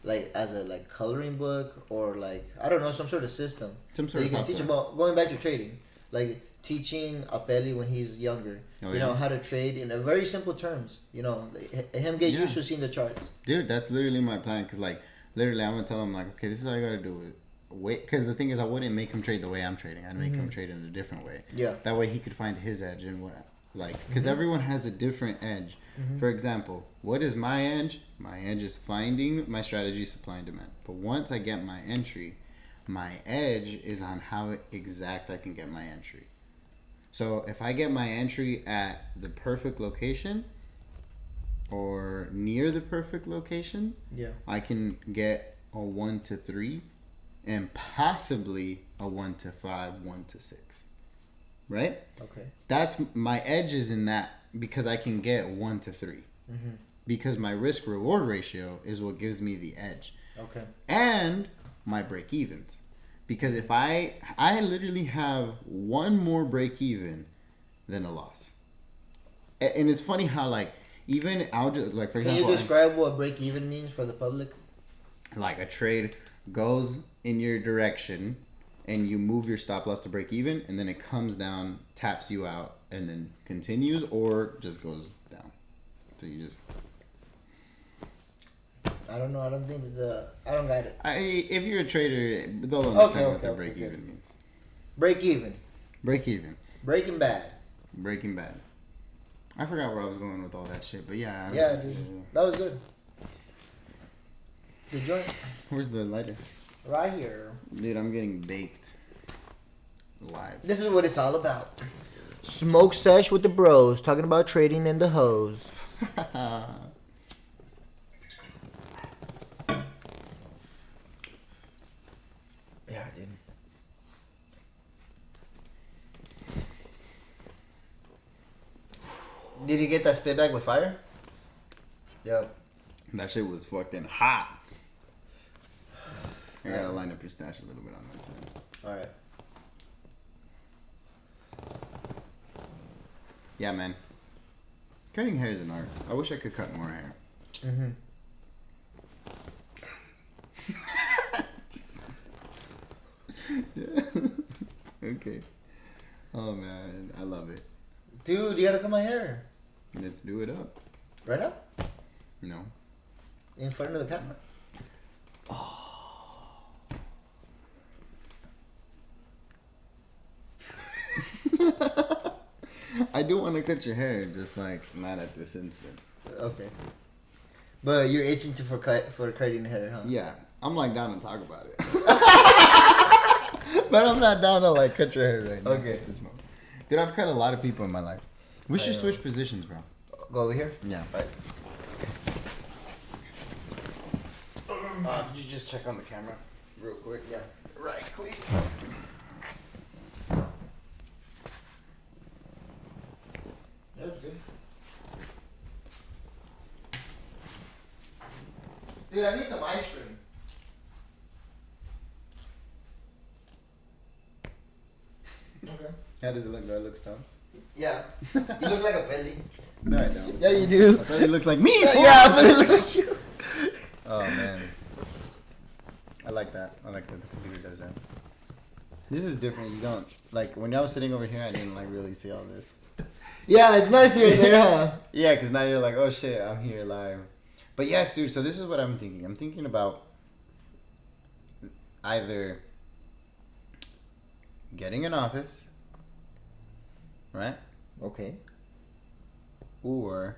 like as a like coloring book or like I don't know, some sort of system some sort that you can teach about going back to trading, like teaching Apelli when he's younger, how to trade in a very simple terms, him get used to seeing the charts. Dude, that's literally my plan, because like literally I'm gonna tell him like, okay, this is how you gotta do it. Wait, because the thing is, I wouldn't make him trade the way I'm trading. I'd make him trade in a different way. Yeah. That way he could find his edge and what, like, because everyone has a different edge. For example, what is my edge? My edge is finding my strategy, supply and demand. But once I get my entry, my edge is on how exact I can get my entry. So if I get my entry at the perfect location or near the perfect location, I can get a 1 to 3 and possibly a 1 to 5, 1 to 6. Right? Okay. That's my edge is in that, because I can get 1 to 3. Because my risk reward ratio is what gives me the edge. Okay. And my break evens. Because if I literally have one more break even than a loss. And it's funny how like even I'll just like for example. Can you describe what break even means for the public? Like a trade goes in your direction and you move your stop loss to break even, and then it comes down, taps you out, and then continues or just goes down. So you just I don't know. I don't got it. If you're a trader, they'll understand what the break even means. Break even. Break even. Breaking Bad. Breaking Bad. I forgot where I was going with all that shit, but yeah. Yeah, dude. That was good. The joint. Where's the lighter? Right here. Dude, I'm getting baked. Live. This is what it's all about. Smoke sesh with the bros, talking about trading and the hoes. Yeah, dude. Did you get that spit bag with fire? Yeah. That shit was fucking hot. I gotta line up your stash a little bit on that side. Alright. Yeah, man. Cutting hair is an art. I wish I could cut more hair. Okay. Oh man, I love it. Dude, you gotta cut my hair. Let's do it up. Right now? No. In front of the camera. Oh. I do want to cut your hair, just like not at this instant. Okay. But you're itching for cutting hair, huh? Yeah, I'm like down to talk about it. But I'm not down to like cut your hair right now. Okay. At this moment. Dude, I've cut a lot of people in my life. We should switch positions, bro. Go over here? Yeah. Right. Could you just check on the camera real quick? Yeah. Right quick. That was good. Dude, I need some ice cream. Okay. How does it look? Do I look stoned? Yeah. You look like a belly. No, I don't. Yeah, you do. I thought it looks like me. Yeah, but it looks like you. Oh man, I like that. I like that the computer does that. This is different. You don't like when I was sitting over here. I didn't like really see all this. Yeah, it's nice here and there, huh? Yeah, because now you're like, oh shit, I'm here live. But yes, dude. So this is what I'm thinking. I'm thinking about either getting an office, right? Okay. Or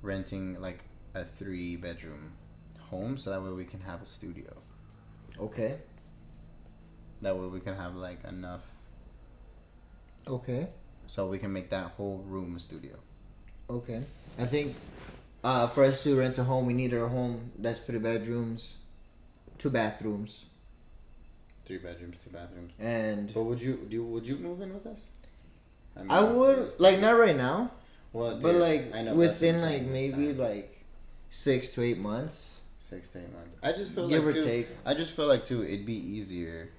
renting like a 3-bedroom home so that way we can have a studio. Okay. That way we can have like enough Okay. so we can make that whole room a studio. Okay. I think for us to rent a home, we need a home that's 3 bedrooms, 2 bathrooms. 3 bedrooms, 2 bathrooms. And But would you move in with us? mean, I would, like, not right now. Well, dude, but like I know within like maybe like 6 to 8 months. 6 to 8 months. I just feel give like or take. I just feel like too it'd be easier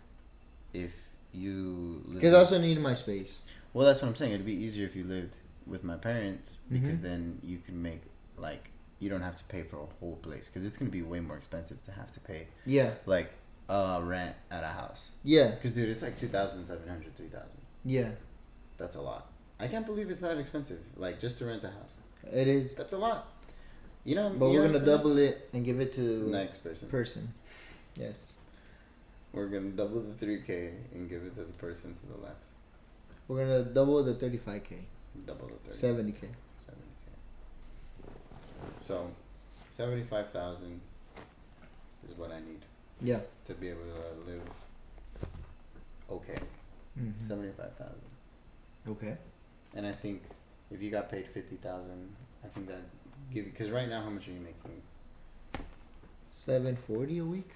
if you Because I also need my space. Well, that's what I'm saying. It'd be easier if you lived with my parents because Mm-hmm. then you can make like you don't have to pay for a whole place because it's gonna be way more expensive to have to pay. Yeah. Like rent at a house. Yeah. Because dude, it's like 2,700, 3,000. Yeah. That's a lot. I can't believe it's that expensive. Like just to rent a house. It is. That's a lot. You know. But we're gonna double it and give it to next person. Yes. We're gonna double the 3K and give it to the person to the left. We're gonna double the 35K. Double the 70K. 70K. So, 75,000 is what I need. Yeah. To be able to live. Okay. Mm-hmm. 75,000. Okay. And I think if you got paid 50,000, I think that give you, because right now how much are you making? $740 a week.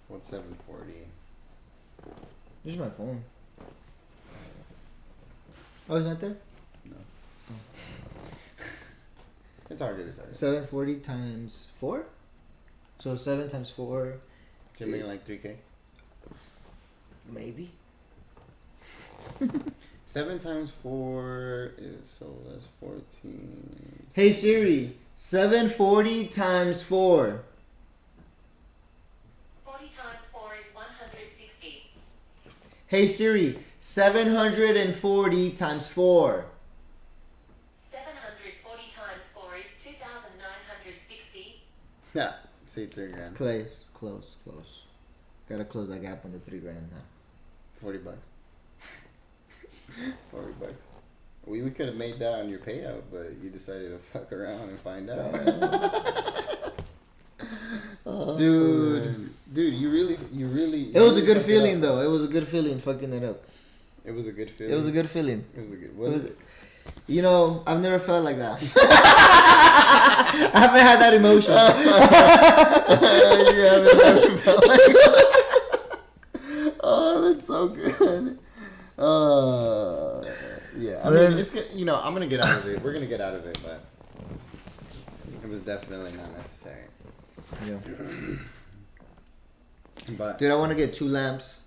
What's 740? This is my phone. Oh, is that there? No. It's harder to say. 740 times 4. So 7 times 4. So you're making like 3K. Maybe. 7 times 4 is so that's 14. Hey Siri, 740 times 4. 40 times 4 is 160. Hey Siri, 740 times 4. 740 times 4 is 2,960. Yeah, say $3,000. Close. Gotta close that gap on the $3,000 now. $40. $40. We could have made that on your payout, but you decided to fuck around and find out. Dude, you really. It was a good feeling though. It was a good feeling fucking it up. It was a good feeling. It was a good feeling. It was a good. Was it? You know, I've never felt like that. I haven't had that emotion. You haven't never felt like that. Oh, that's so good. Yeah. I mean, it's good. You know, I'm gonna get out of it. We're gonna get out of it, but it was definitely not necessary. Yeah. But Dude, I want to get 2 lamps.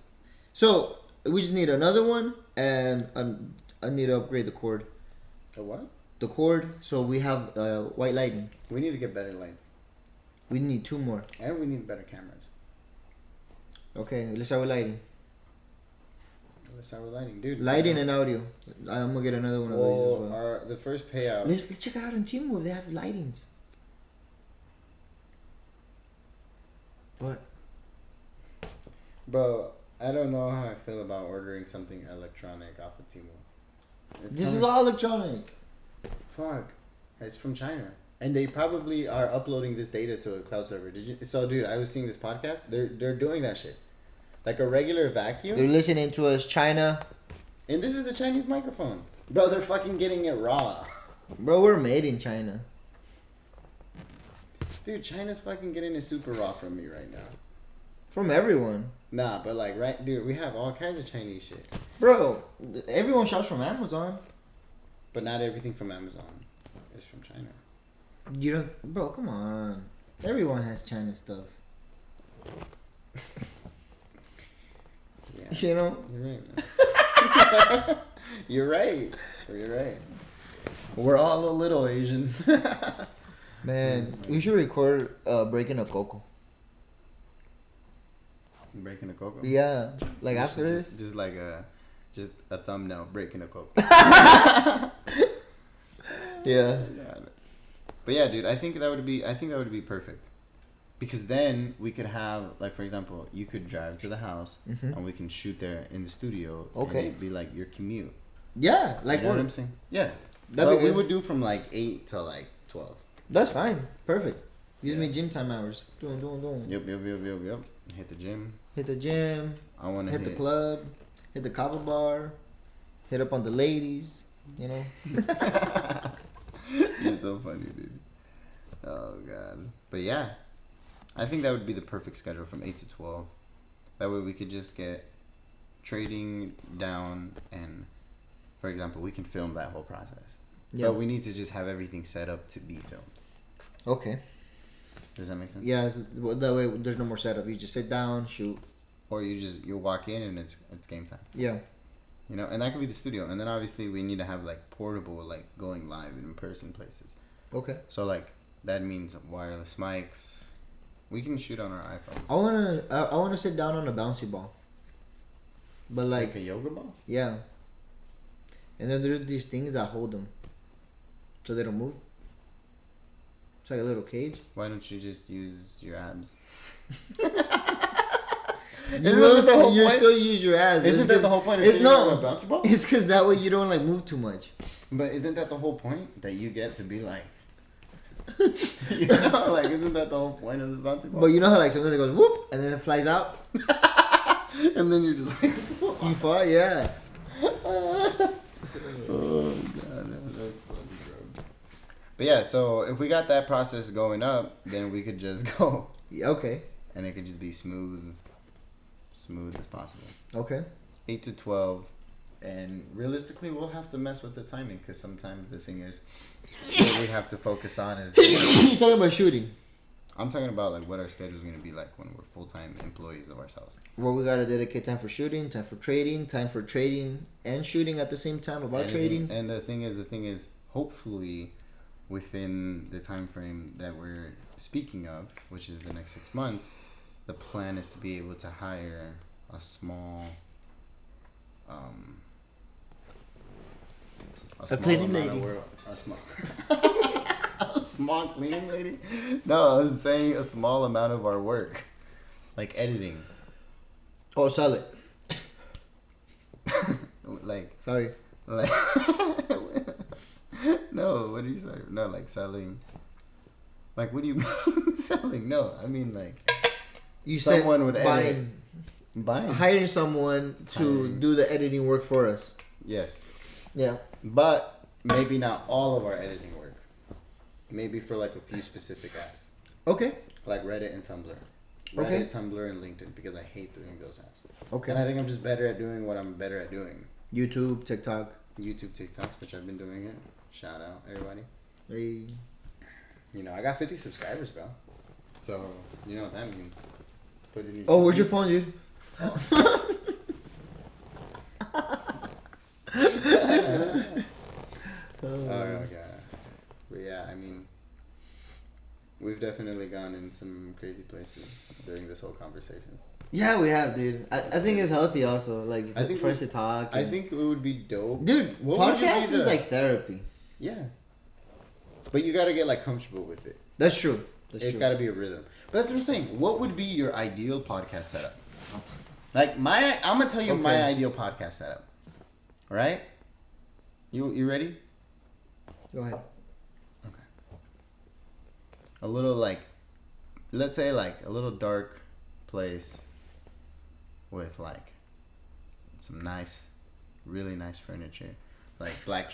So we just need another one, and I need to upgrade the cord. a what? The cord, so we have white lighting. We need to get better lights, We need 2 more. and we need better cameras. Okay, let's start with lighting. Let's start with lighting, dude. Lighting and audio. I'm gonna get another one of those as well. The first payout. Let's check it out on Temu if they have lightings. What? Bro, I don't know how I feel about ordering something electronic off of Temu. This is all electronic. Fuck. It's from China. And they probably are uploading this data to a cloud server. Did you? So, dude, I was seeing this podcast. They're doing that shit. Like a regular vacuum. They're listening to us, China. And this is a Chinese microphone. Bro, they're fucking getting it raw. Bro, we're made in China. Dude, China's fucking getting it super raw from me right now. From everyone. Nah, but like, right, dude, we have all kinds of Chinese shit. Bro, everyone shops from Amazon. But not everything from Amazon is from China. You don't... Bro, come on. Everyone has China stuff. Yeah. You know? You're right, man. You're right. We're all a little Asian. Man, we should record breaking a coco. Breaking a coco? Yeah. Like after this? Just like a thumbnail, breaking a coco. Yeah. But yeah, dude, I think that would be perfect. Because then we could have, like, for example, you could drive to the house and we can shoot there in the studio. Okay. And it'd be like your commute. Yeah. Like you know what I'm saying? Yeah. That'd be we good. would do from like 8 to like 12. That's fine. Perfect. Gives me gym time hours. Doing. Yep. Hit the gym. Hit the gym. I want to hit the club. Hit the kava bar. Hit up on the ladies. You know? You're so funny, dude. Oh, God. But yeah. I think that would be the perfect schedule from 8 to 12. That way we could just get trading down and, for example, we can film that whole process. Yeah. But we need to just have everything set up to be filmed. Okay. Does that make sense? Yeah, that way there's no more setup. You just sit down, shoot. Or you walk in and it's game time. Yeah. You know, and that could be the studio. And then obviously we need to have like portable, like going live in person places. Okay. So like that means wireless mics. We can shoot on our iPhones. I wanna sit down on a bouncy ball. But like a yoga ball? Yeah. And then there's these things that hold them, so they don't move. It's like a little cage. Why don't you just use your abs? You still use your abs. Isn't that the whole point of sitting on a bouncy ball? It's because that way you don't like move too much. But isn't that the whole point? That you get to be like, you know, like isn't that the whole point of the bouncy ball? But you know how like sometimes it goes whoop and then it flies out, and then you're just like, you fall, yeah. Oh God, that's funny, bro. But yeah, so if we got that process going up, then we could just go. Yeah, okay. And it could just be smooth as possible. Okay. 8 to 12. And realistically, we'll have to mess with the timing because sometimes the thing is, what we have to focus on is. You're talking about shooting. I'm talking about like what our schedule is going to be like when we're full-time employees of ourselves. Well, we gotta dedicate time for shooting, time for trading and shooting at the same time about trading. And the thing is, hopefully, within the time frame that we're speaking of, which is the next 6 months, the plan is to be able to hire a small. A cleaning lady. A small cleaning lady? No, I was saying a small amount of our work. Like editing. Oh, sell it. Like. Sorry. Like. No, what are you saying? No, like selling. Like, what do you mean selling? No, I mean like. You someone said would edit. Buying. Hiring someone to do the editing work for us. Yes. Yeah. But maybe not all of our editing work. Maybe for like a few specific apps. Okay. Like Reddit and Tumblr. Okay. Reddit, Tumblr, and LinkedIn because I hate doing those apps. Okay. And I think I'm just better at doing what I'm better at doing. YouTube, TikTok, TikTok, which I've been doing it. Shout out, everybody. Hey. You know, I got 50 subscribers, bro. So, you know what that means. Put it in your Oh, where's your phone, dude? Oh, God. But yeah, I mean, we've definitely gone in some crazy places during this whole conversation. Yeah, we have, dude. I think it's healthy also. Like, it's like fresh to talk. I think it would be dope. Dude, podcast is like therapy. Yeah. But you gotta get like comfortable with it. That's true. It's gotta be a rhythm. But that's what I'm saying. What would be your ideal podcast setup? Like I'm gonna tell you my ideal podcast setup. All right? You ready? Go ahead. Okay. A little like, let's say like a little dark place with like some nice, really nice furniture, like black.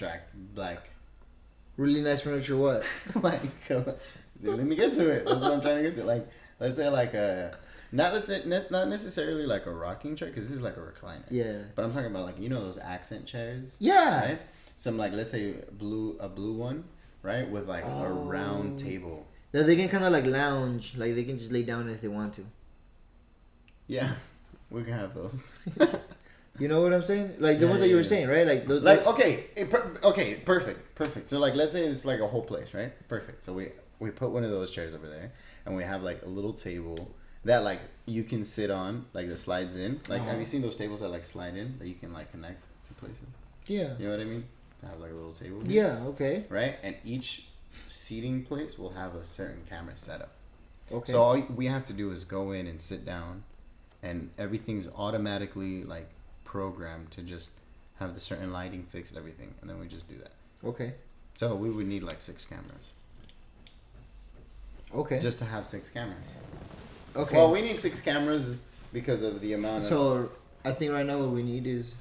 Really nice furniture. What? Like, let me get to it. That's what I'm trying to get to. Like, let's say like a not necessarily like a rocking chair, because this is like a recliner. Yeah. But I'm talking about like, you know, those accent chairs. Yeah. Right. Some like, let's say a blue one, right, with like a round table. That they can kind of like lounge, like they can just lay down if they want to. Yeah, we can have those. You know what I'm saying? Like the ones that you were saying, right? Like those. Like okay, perfect. So like, let's say it's like a whole place, right? Perfect. So we put one of those chairs over there, and we have like a little table that like you can sit on, like that slides in. Like, have you seen those tables that like slide in, that you can like connect to places? Yeah. You know what I mean? To have like a little table. Yeah. Okay. Right, and each seating place will have a certain camera setup. Okay. So all we have to do is go in and sit down, and everything's automatically like programmed to just have the certain lighting fixed, everything, and then we just do that. Okay. So we would need like 6 cameras. Okay. Just to have 6 cameras. Okay. Well, we need 6 cameras because of the amount of... So I think right now what we need is...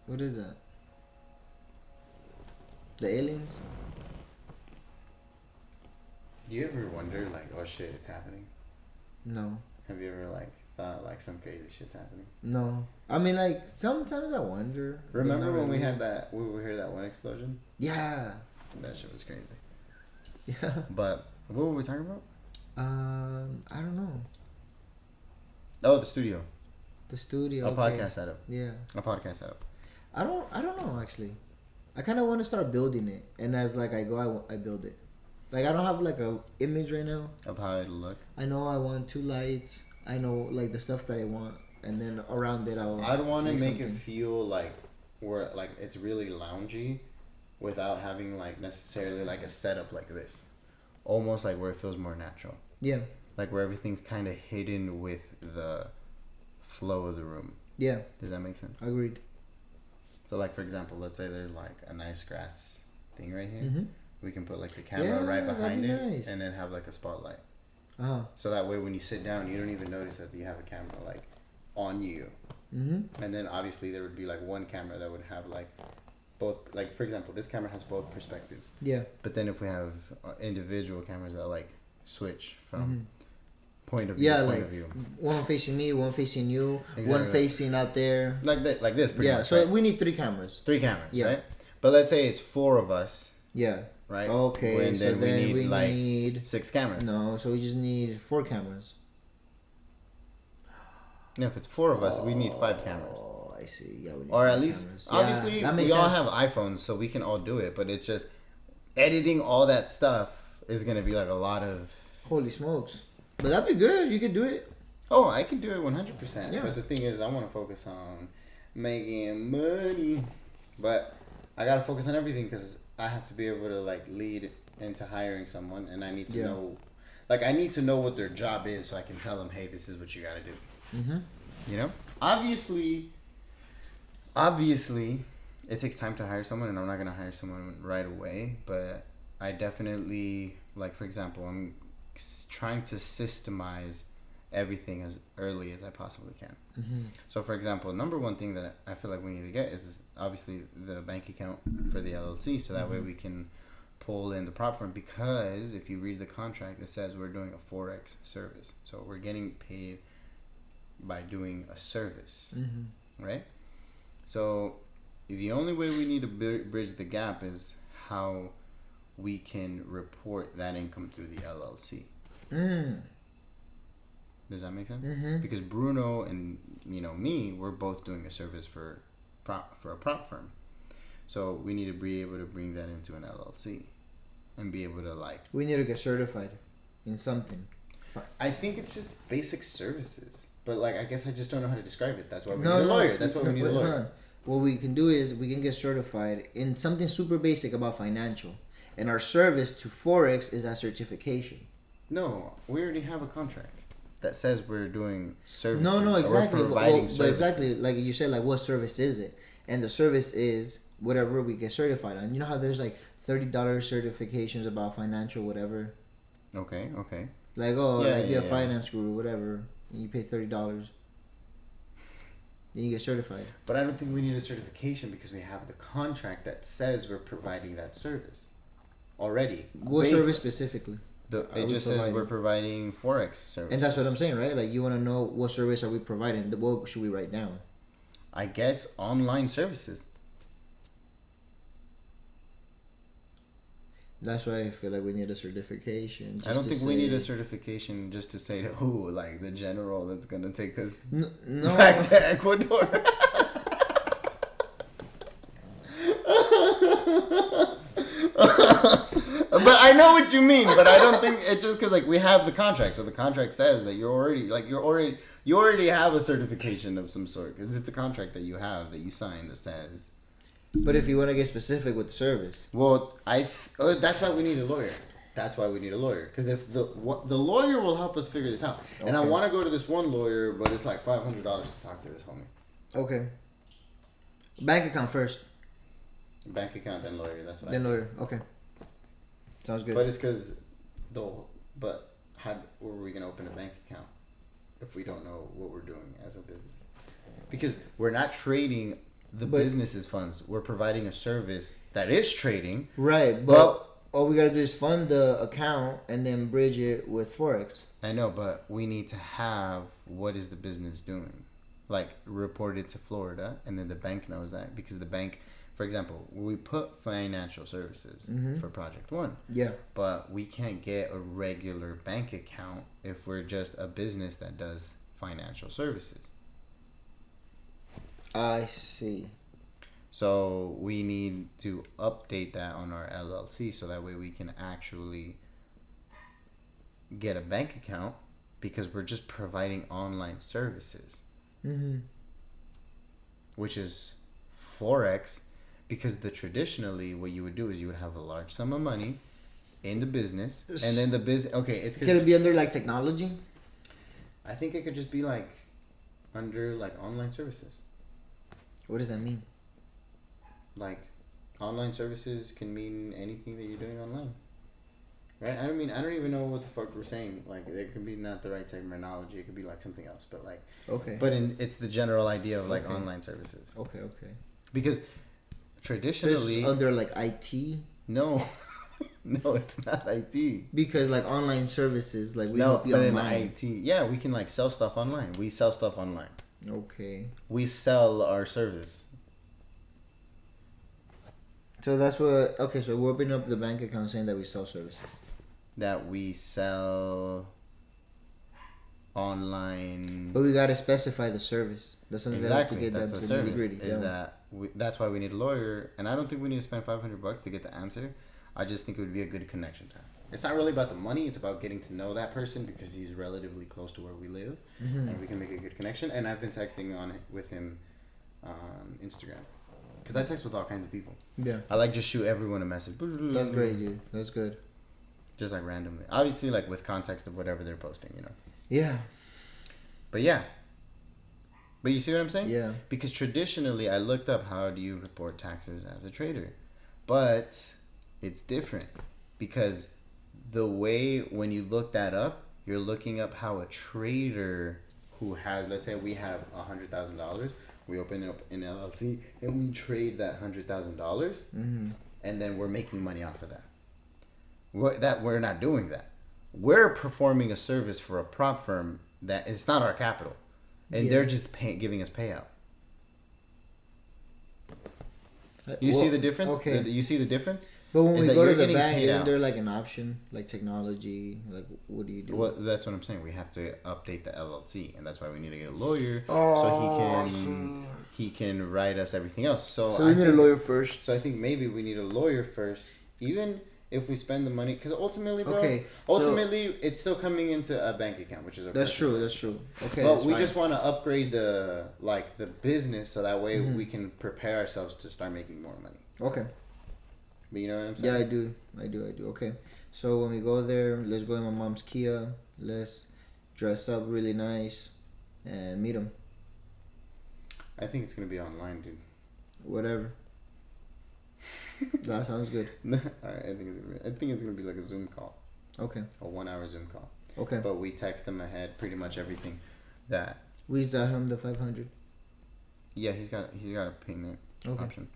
What is that? The aliens? Do you ever wonder like, oh shit, it's happening? No. Have you ever like thought like some crazy shit's happening? No. I mean, like, sometimes I wonder. Remember when we had that, we heard that one explosion? Yeah. That shit was crazy. Yeah. But what were we talking about? I don't know. Oh, the studio. The studio. A podcast setup. Yeah. A podcast setup. I don't know actually. I kind of want to start building it, and as like I go, I build it. Like, I don't have like a image right now Of how it'll look. I know I want 2 lights. I know like the stuff that I want, and then around it I'd want to make something. it feel like where like it's really loungy, without having like necessarily like a setup like this. Almost like where it feels more natural. Yeah. Like where everything's kind of hidden with the flow of the room. Yeah. Does that make sense? Agreed. So like, for example, let's say there's like a nice grass thing right here. Mm-hmm. We can put like the camera right behind it, nice. and then have like a spotlight. Uh-huh. So that way when you sit down, you don't even notice that you have a camera like on you. Mm-hmm. And then obviously there would be like one camera that would have like both, like for example, this camera has both perspectives. Yeah. But then if we have individual cameras that like switch from Mm-hmm. point of view to point like of view. one facing me, one facing you, Exactly. one facing out there. Like that, like this pretty much. So right? we need 3 cameras. 3 cameras, Yeah. right? But let's say it's 4 of us, Yeah. right? Okay. When So then we like need 6 cameras. No, so we just need 4 cameras. No, if it's 4 of us, we need 5 cameras. Oh, I see. Yeah, we need Or 5 at least, cameras. obviously, that makes we all sense. have iPhones, so we can all do it. But it's just editing all that stuff is gonna be like a lot of. Holy smokes! But that'd be good. You could do it. Oh, I can do it 100%. Yeah. But the thing is, I want to focus on making money. But I gotta focus on everything because I have to be able to like lead into hiring someone, and I need to know, like, I need to know what their job is so I can tell them, hey, this is what you gotta do. Mm-hmm. You know, obviously, it takes time to hire someone, and I'm not gonna hire someone right away. But I definitely, like, for example, I'm trying to systemize everything as early as I possibly can. Mm-hmm. So, for example, number one thing that I feel like we need to get is obviously the bank account for the LLC, so that way we can pull in the prop firm. Because if you read the contract, it says we're doing a Forex service, so we're getting paid by doing a service, right? So the only way we need to bridge the gap is how we can report that income through the LLC. Does that make sense? Because Bruno and me, we're both doing a service for a prop firm, so we need to be able to bring that into an LLC and be able to like. We need to get certified in something. I think it's just basic services. But, like, I guess I just don't know how to describe it. That's why we No, need a no, lawyer. That's why we need a wait, lawyer. hold on. What we can do is we can get certified in something super basic about financial. And our service to Forex is that certification. No, we already have a contract that says we're doing services. No, exactly. We're providing but services. exactly, like you said, like, what service is it? And the service is whatever we get certified on. You know how there's, like, $30 certifications about financial whatever? Okay. Like, be a finance guru, whatever. and you pay $30. Then you get certified. But I don't think we need a certification because we have the contract that says we're providing that service already. What service specifically? It just says we're providing Forex service. And that's what I'm saying, right? Like, you want to know what service are we providing? What should we write down? I guess online services. That's why I feel like we need a certification. I don't think we need a certification just to say who, like the general that's gonna take us back to Ecuador. But I know what you mean. But I don't think it's just because like we have the contract, so the contract says that you already have a certification of some sort because it's a contract that you have that you sign that says. But if you want to get specific with the service, well, that's why we need a lawyer. That's why we need a lawyer, because if the lawyer will help us figure this out. Okay. And I want to go to this one lawyer, but it's like $500 to talk to this homie. Okay. Bank account first. Bank account then lawyer. That's what. Then lawyer. Okay. Sounds good. But it's because how were we gonna open a bank account if we don't know what we're doing as a business? Because we're not trading the business's funds. We're providing a service that is trading. Right, but all we gotta do is fund the account and then bridge it with Forex. I know, but we need to have what is the business doing, like report it to Florida, and then the bank knows that because the bank, for example, we put financial services for Project One. Yeah. But we can't get a regular bank account if we're just a business that does financial services. I see. So we need to update that on our LLC so that way we can actually get a bank account because we're just providing online services. Which is Forex, because traditionally what you would do is you would have a large sum of money in the business and then the business. Okay, it's could it be under like technology? I think it could just be like under like online services. What does that mean? Like, online services can mean anything that you're doing online, right? I don't even know what the fuck we're saying. Like, it could be not the right terminology. It could be like something else, but like. Okay. But it's the general idea of like online services. Okay. Because traditionally. It's under like IT. No, no, it's not IT. Because like online services, like we help you online. In IT, yeah, we can like sell stuff online. We sell stuff online. Okay. We sell our service. So that's what. Okay, so we're opening up the bank account saying that we sell services. That we sell online. But we gotta specify the service. That's something that we have to get down to the nitty-gritty. That's why we need a lawyer, and I don't think we need to spend $500 to get the answer. I just think it would be a good connection time. It's not really about the money. It's about getting to know that person because he's relatively close to where we live, and we can make a good connection. And I've been texting with him on Instagram because I text with all kinds of people. Yeah. I like just shoot everyone a message. That's great, dude. That's good. Just like randomly, obviously, like with context of whatever they're posting, you know. Yeah. But yeah. But you see what I'm saying? Yeah. Because traditionally, I looked up how do you report taxes as a trader, but it's different because the way when you look that up, you're looking up how a trader who has, let's say we have $100,000, we open up an LLC and we trade that $100,000, and then we're making money off of that. We're not doing that. We're performing a service for a prop firm that it's not our capital, and they're just giving us payout. You see the difference? Okay. You see the difference? But when we go to the bank, isn't there like an option, like technology? Like, what do you do? Well, that's what I'm saying. We have to update the LLC, and that's why we need to get a lawyer so he can write us everything else. So we need a lawyer first. So I think maybe we need a lawyer first, even if we spend the money, because ultimately, bro, it's still coming into a bank account, which is okay. That's true. Okay. But we just want to upgrade the business so that way we can prepare ourselves to start making more money. Okay. But you know what I'm saying? Yeah, I do. Okay. So when we go there, let's go in my mom's Kia. Let's dress up really nice and meet him. I think it's going to be online, dude. Whatever. That sounds good. Alright, I think it's going to be like a Zoom call. Okay. A 1 hour Zoom call. Okay. But we text them ahead pretty much everything. that. We saw him the 500. Yeah, he's got a payment Okay. option.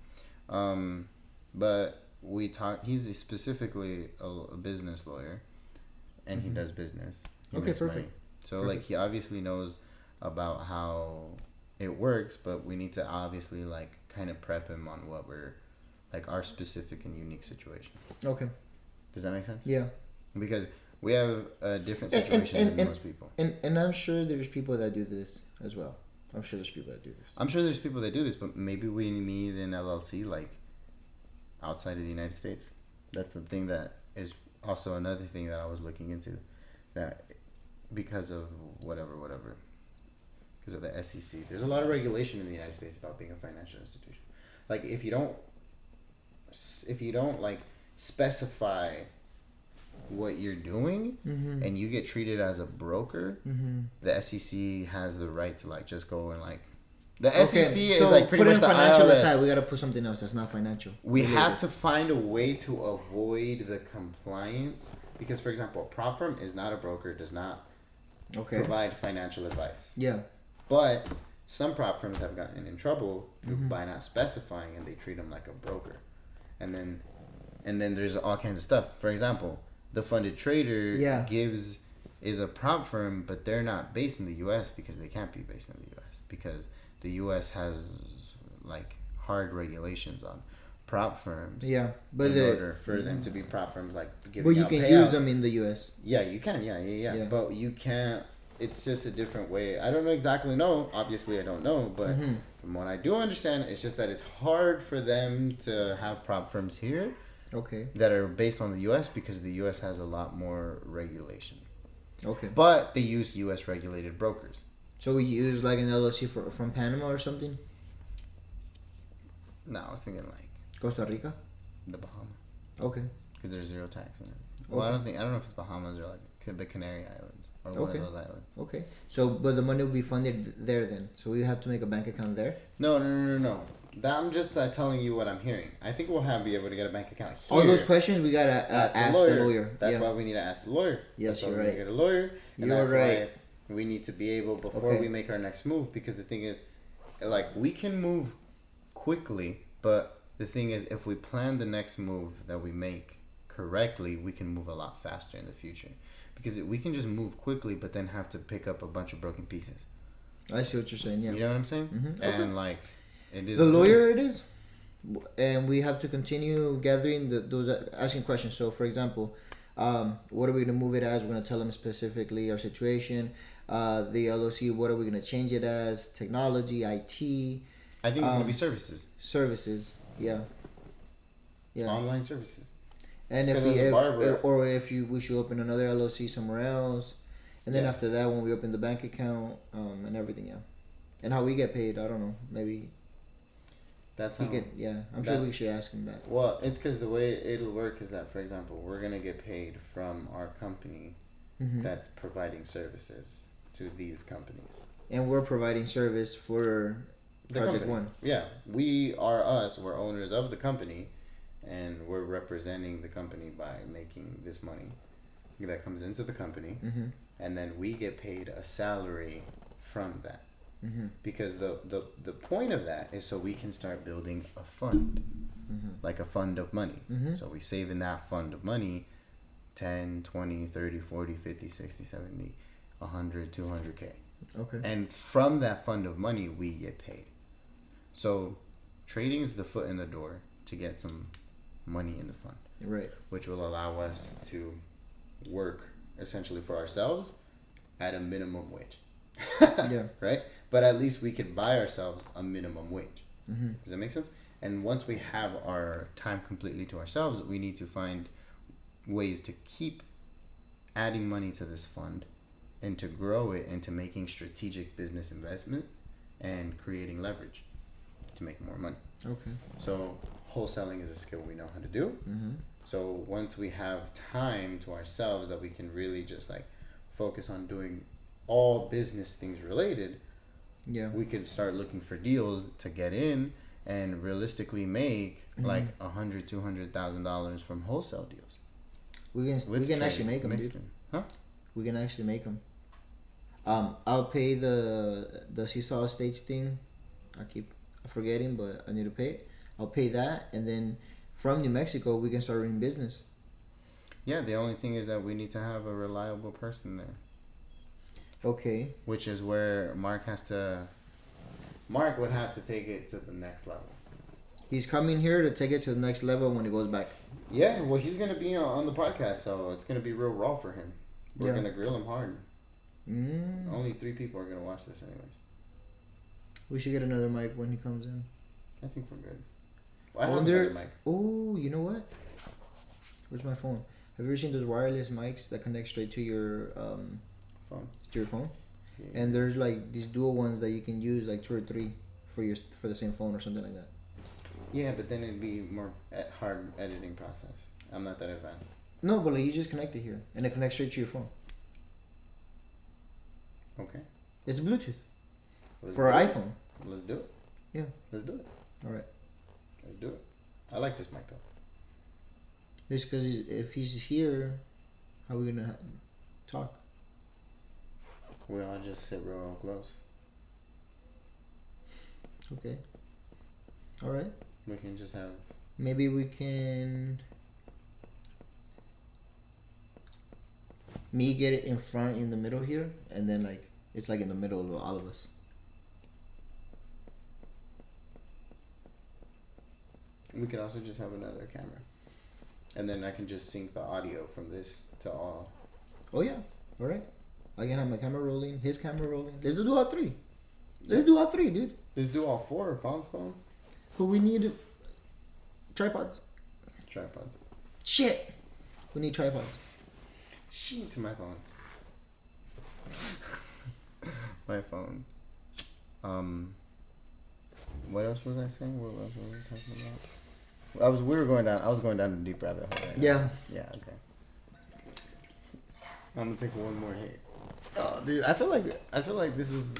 But we talk. He's specifically a business lawyer, and he does business. He Okay, makes perfect. money. So Perfect. like he obviously knows about how it works, but we need to obviously like kind of prep him on what we're like our specific and unique situation. Okay. Does that make sense? Yeah. Because we have a different situation than most people. And I'm sure there's people that do this as well. I'm sure there's people that do this. I'm sure there's people that do this, but maybe we need an LLC like outside of the United States. That's the thing that is also another thing that I was looking into, that because of whatever, because of the SEC, there's a lot of regulation in the United States about being a financial institution. Like if you don't like specify what you're doing and you get treated as a broker, the SEC has the right to like just go and like the SEC is like pretty much the financial IRS. aside. We gotta put something else that's not financial. We have to find a way to avoid the compliance because, for example, a prop firm is not a broker, does not provide financial advice. Yeah. But some prop firms have gotten in trouble by not specifying, and they treat them like a broker. And then there's all kinds of stuff. For example, the funded trader is a prop firm, but they're not based in the U.S. because they can't be based in the U.S. because the U.S. has like hard regulations on prop firms. Yeah, but in order for them to be prop firms, like giving but you out can payouts. use them in the U.S. Yeah, you can. Yeah. But you can't. It's just a different way. I don't exactly know. Obviously, I don't know. But from what I do understand, it's just that it's hard for them to have prop firms here. Okay. That are based on the U.S. because the U.S. has a lot more regulation. Okay. But they use U.S. regulated brokers. So we use like an LLC from Panama or something? No, I was thinking like Costa Rica? the Bahamas. Okay. Because there's zero tax in it. Well, I don't know if it's Bahamas or like the Canary Islands or one of those islands. Okay. So, but the money will be funded there then. So we have to make a bank account there? No. I'm just telling you what I'm hearing. I think we'll be able to get a bank account here. All those questions we gotta ask the lawyer. That's why we need to ask the lawyer. Yes, you're right. We get a lawyer. And You're that's right. why we need to be able before we make our next move. Because the thing is, like, we can move quickly, but the thing is, if we plan the next move that we make correctly, we can move a lot faster in the future. Because we can just move quickly, but then have to pick up a bunch of broken pieces. I see what you're saying. Yeah. You know what I'm saying? Mm-hmm. And like, it is the lawyer. It is, and we have to continue gathering those asking questions. So, for example, what are we gonna move it as? We're gonna tell them specifically our situation. The LOC. What are we gonna change it as? Technology, IT. I think it's gonna be services. Services. Yeah. Yeah. Online services. And if we should open another LLC somewhere else, and then after that, when we open the bank account, and everything, and how we get paid, I don't know, maybe. That's how. I'm sure we should ask him that. Well, it's because the way it'll work is that, for example, we're gonna get paid from our company that's providing services to these companies, and we're providing service for Project One. Yeah, we are us. We're owners of the company. And we're representing the company by making this money that comes into the company, and then we get paid a salary from that. Because the point of that is so we can start building a fund, like a fund of money. So we save in that fund of money 10, 20, 30, 40, 50, 60, 70, 100, 200K. Okay. And from that fund of money, we get paid. So trading is the foot in the door to get some money in the fund, right? Which will allow us to work essentially for ourselves at a minimum wage. Yeah. Right. But at least we could buy ourselves a minimum wage. Does that make sense? And once we have our time completely to ourselves, we need to find ways to keep adding money to this fund and to grow it into making strategic business investment and creating leverage to make more money. Okay. So wholesaling is a skill we know how to do. So once we have time to ourselves that we can really just like focus on doing all business things related, we could start looking for deals to get in and realistically make like $100,000-$200,000 from wholesale deals. We can actually make them, dude. Huh? We can actually make them. I'll pay the Seesaw Estates thing. I keep forgetting, but I need to pay it. I'll pay that, and then from New Mexico we can start doing business. Yeah, the only thing is that we need to have a reliable person there. Okay. Which is where Mark would have to take it to the next level. He's coming here to take it to the next level when he goes back. Yeah, well, he's gonna be on the podcast, so it's gonna be real raw for him. We're gonna grill him hard. Only 3 people are gonna watch this, anyways. We should get another mic when he comes in. I think we're good. Well, I have another mic. Oh, you know what? Where's my phone? Have you ever seen those wireless mics that connect straight to your phone? To your phone? Yeah. And there's like these dual ones that you can use like 2 or 3 for the same phone or something like that. Yeah, but then it'd be more hard editing process. I'm not that advanced. No, but like you just connect it here and it connects straight to your phone. Okay. It's Bluetooth. For an iPhone. Let's do it. Yeah. Let's do it. All right. Let's do it. I like this mic though. It's because if he's here, how are we gonna talk? We all just sit real close. Okay. All right. We can just have. Maybe we can. Me get it in front in the middle here, and then like it's like in the middle of all of us. We could also just have another camera, and then I can just sync the audio from this to all. Oh yeah. All right. I can have my camera rolling, his camera rolling. Let's do all 3. Let's do all 3, dude. Let's do all 4 or Fawn's phone. But we need tripods. Tripod. Shit. We need tripods. Shit to my phone. My phone. What else was I saying? What else were we talking about? I was going down a deep rabbit hole right now. Yeah. Yeah, okay. I'm gonna take one more hit. Oh, dude, I feel like this was.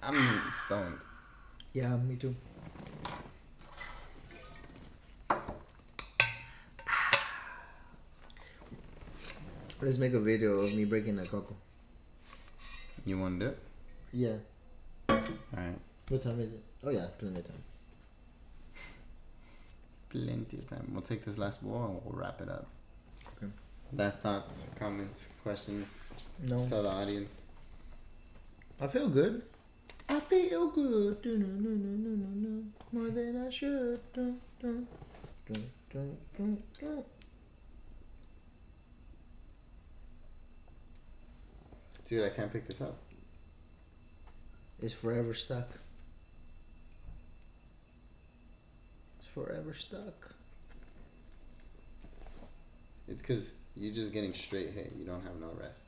I'm stoned. Yeah, me too. Let's make a video of me breaking that coco. You want to do it? Yeah. Alright. What time is it? Oh yeah, plenty of time. Plenty of time. We'll take this last ball and we'll wrap it up. Okay. Last thoughts, comments, questions. No. Tell the audience. I feel good. I feel good. More than I should. Dude, I can't pick this up. It's forever stuck. It's forever stuck. It's because you're just getting straight hit. You don't have no rest.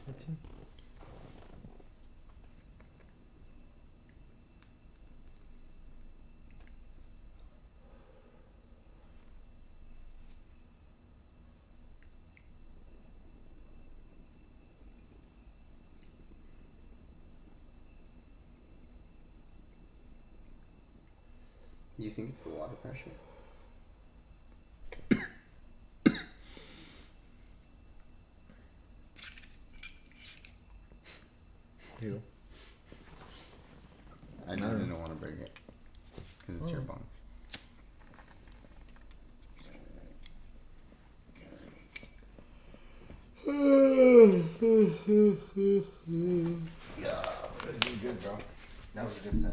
That's it. You think it's the water pressure? Here you go. I just didn't want to break it. Because it's your phone. Yeah, this was good, bro. That was a good session.